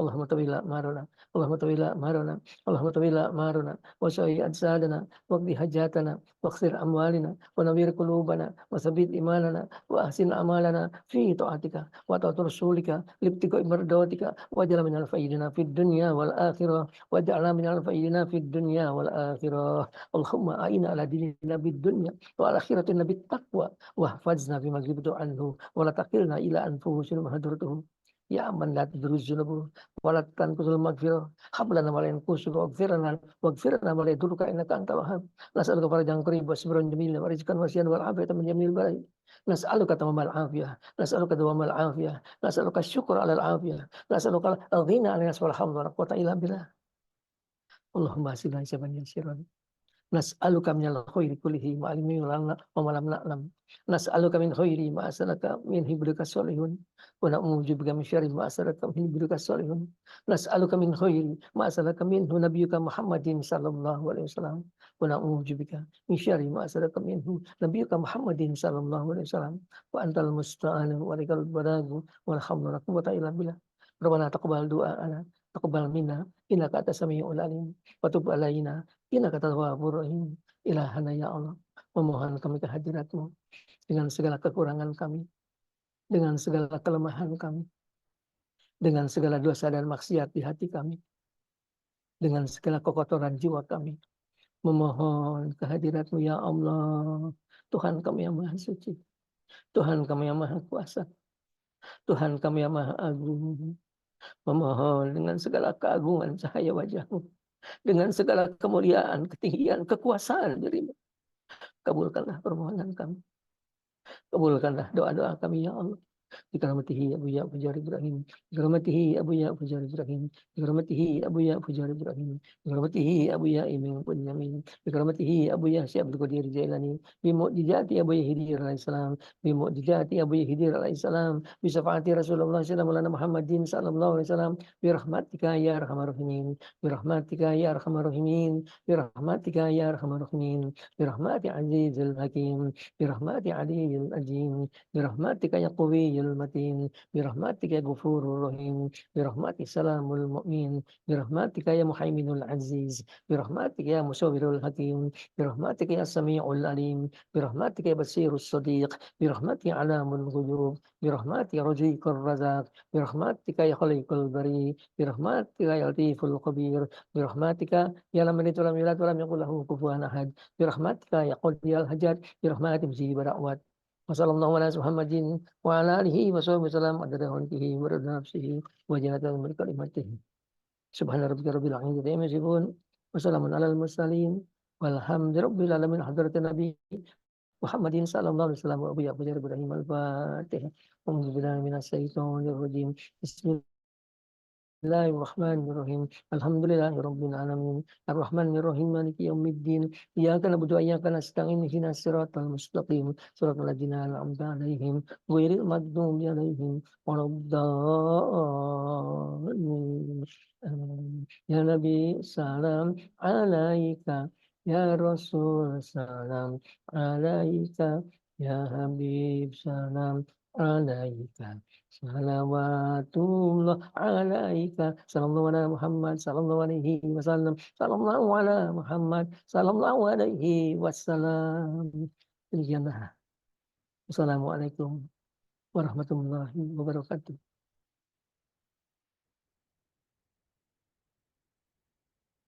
اللهم طويل أعمارنا اللهم طويل أعمارنا اللهم طويل أعمارنا وسعي أجسادنا واقض حاجاتنا واغفر أموالنا ونوير قلوبنا وثبت إيماننا وأحسن أعمالنا في طاعتك وطاعة رسولك لابتغاء مرضاتك واجعل من الفائزين في الدنيا والآخرة واجعلنا من الفائزين في الدنيا والآخرة اللهم أعنا على ديننا بالدنيا وعلى آخرتنا بالتقوى واحفظنا فيما غبت عنه ولا تكلنا إلى أنفسنا وهدرته يا من لا تدري الذنوب ولا تنقص المغفرة هب لنا ولا ينقص واغفر لنا ولا يضرك إنك أنت الوهاب نسألك فرجا قريبا وصبرا جميلا ورزقا واسعا والعافية من جميع البلاء نسألك تمام العافية نسألك دوام العافية نسألك الشكر على العافية نسألك الغنى عن الناس والحمد ولا قوة إلا بالله اللهم أسلنا حسابا يسيرا نسألك من الخير كله ما علمنا وما لم نعلم نسألك من خير ما أسألك من عبادك الصالحون ونعوذ بك من شر ما أسألك من عبادك الصالحون نسألك من خير ما أسألك منه نبيك محمد صلى الله عليه وسلم ونعوذ بك من شر ما أسألك منه نبيك محمد صلى الله عليه وسلم وأنت المستعان ولك البلاغ ولا حول ولا قوة إلا بالله ربنا تقبل دعاءنا تقبل منا إنك أنت السميع العليم وتب علينا Innaka tawwabur rahim. Ilahana ya Allah, memohon kami kehadirat-Mu dengan segala kekurangan kami, dengan segala kelemahan kami, dengan segala dosa dan maksiat di hati kami, dengan segala kekotoran jiwa kami. Memohon kehadirat-Mu ya Allah. Tuhan kami yang Maha Suci. Tuhan kami yang Maha Kuasa. Tuhan kami yang Maha Agung. Memohon dengan segala keagungan cahaya wajah-Mu. Dengan segala kemuliaan, ketinggian, kekuasaan diri-Mu. Kabulkanlah permohonan kami. Kabulkanlah doa-doa kami ya Allah. Bikaramatihi Abu Ya Fajar Ibrahim. Bikaramatihi Abu Ya Fajar Ibrahim. Bikaramatihi Abu Ya Fajar Ibrahim. Bikaramatihi Abu Ya Imam Bunyamin. Bikaramatihi Abu Ya Syekh Abdul Qadir Jailani. Bimu'jizati Abu Ya Hidir alaihissalam. Bimu'jizati Abu Ya Hidir alaihissalam. Bisyafa'ati Rasulullah sallallahu alaihi Muhammadin sallallahu alaihi wasallam. Birahmatika ya arhamar rahimin. Birahmatika ya arhamar rahimin. Birahmatika ya arhamar rahimin. Birahmati azizil hakim. Birahmati aliyil ajim. برحمتك يا قوي المتين برحمتك يا غفور الرحيم برحمتك سلام المؤمن برحمتك يا محيمن العزيز برحمتك يا مصور الحكيم برحمتك يا سميع العليم برحمتك يا بصير الصديق برحمتك يا علام الغيوب برحمتك يا رزيق الرزاق برحمتك يا خليق البريء برحمتك يا لطيف الخبير برحمتك يا لم يلد ولم يولد ولم يكن له كفوا احد برحمتك يا قاضي الحاجات برحمتك مجيب الدعوات Wassalamualaikum warahmatullahi wabarakatuh. Wa ala alihi wa sahbihi wasallam adada khalqihi wa rida nafsihi wa zinata kalimatihi. Subhana rabbika rabbil izzati amma yasifun wa salamun alal mursalin walhamdulillahi alamin hadratin nabi Muhammadin sallallahu alaihi wasallam wa Abu Bakar Ibrahim al-Fatihah. A'udzu billahi minasyaitonir rajim. Bismillah الله الرحمن الرحيم الحمد لله رب العالمين الرحمن الرحيم مالك يوم الدين إياك نعبد وإياك نستعين اهدنا الصراط المستقيم صراط الذين أنعمت عليهم غير المغضوب عليهم ولا الضالين يا نبي سلام عليك يا رسول سلام عليك يا حبيب سلام عليك Salawatullah alaika sallallahu ala Muhammad sallallahu alaihi wasallam sallallahu ala Muhammad sallallahu alaihi wasallam. Demikianlah. Wassalamualaikum warahmatullahi wabarakatuh.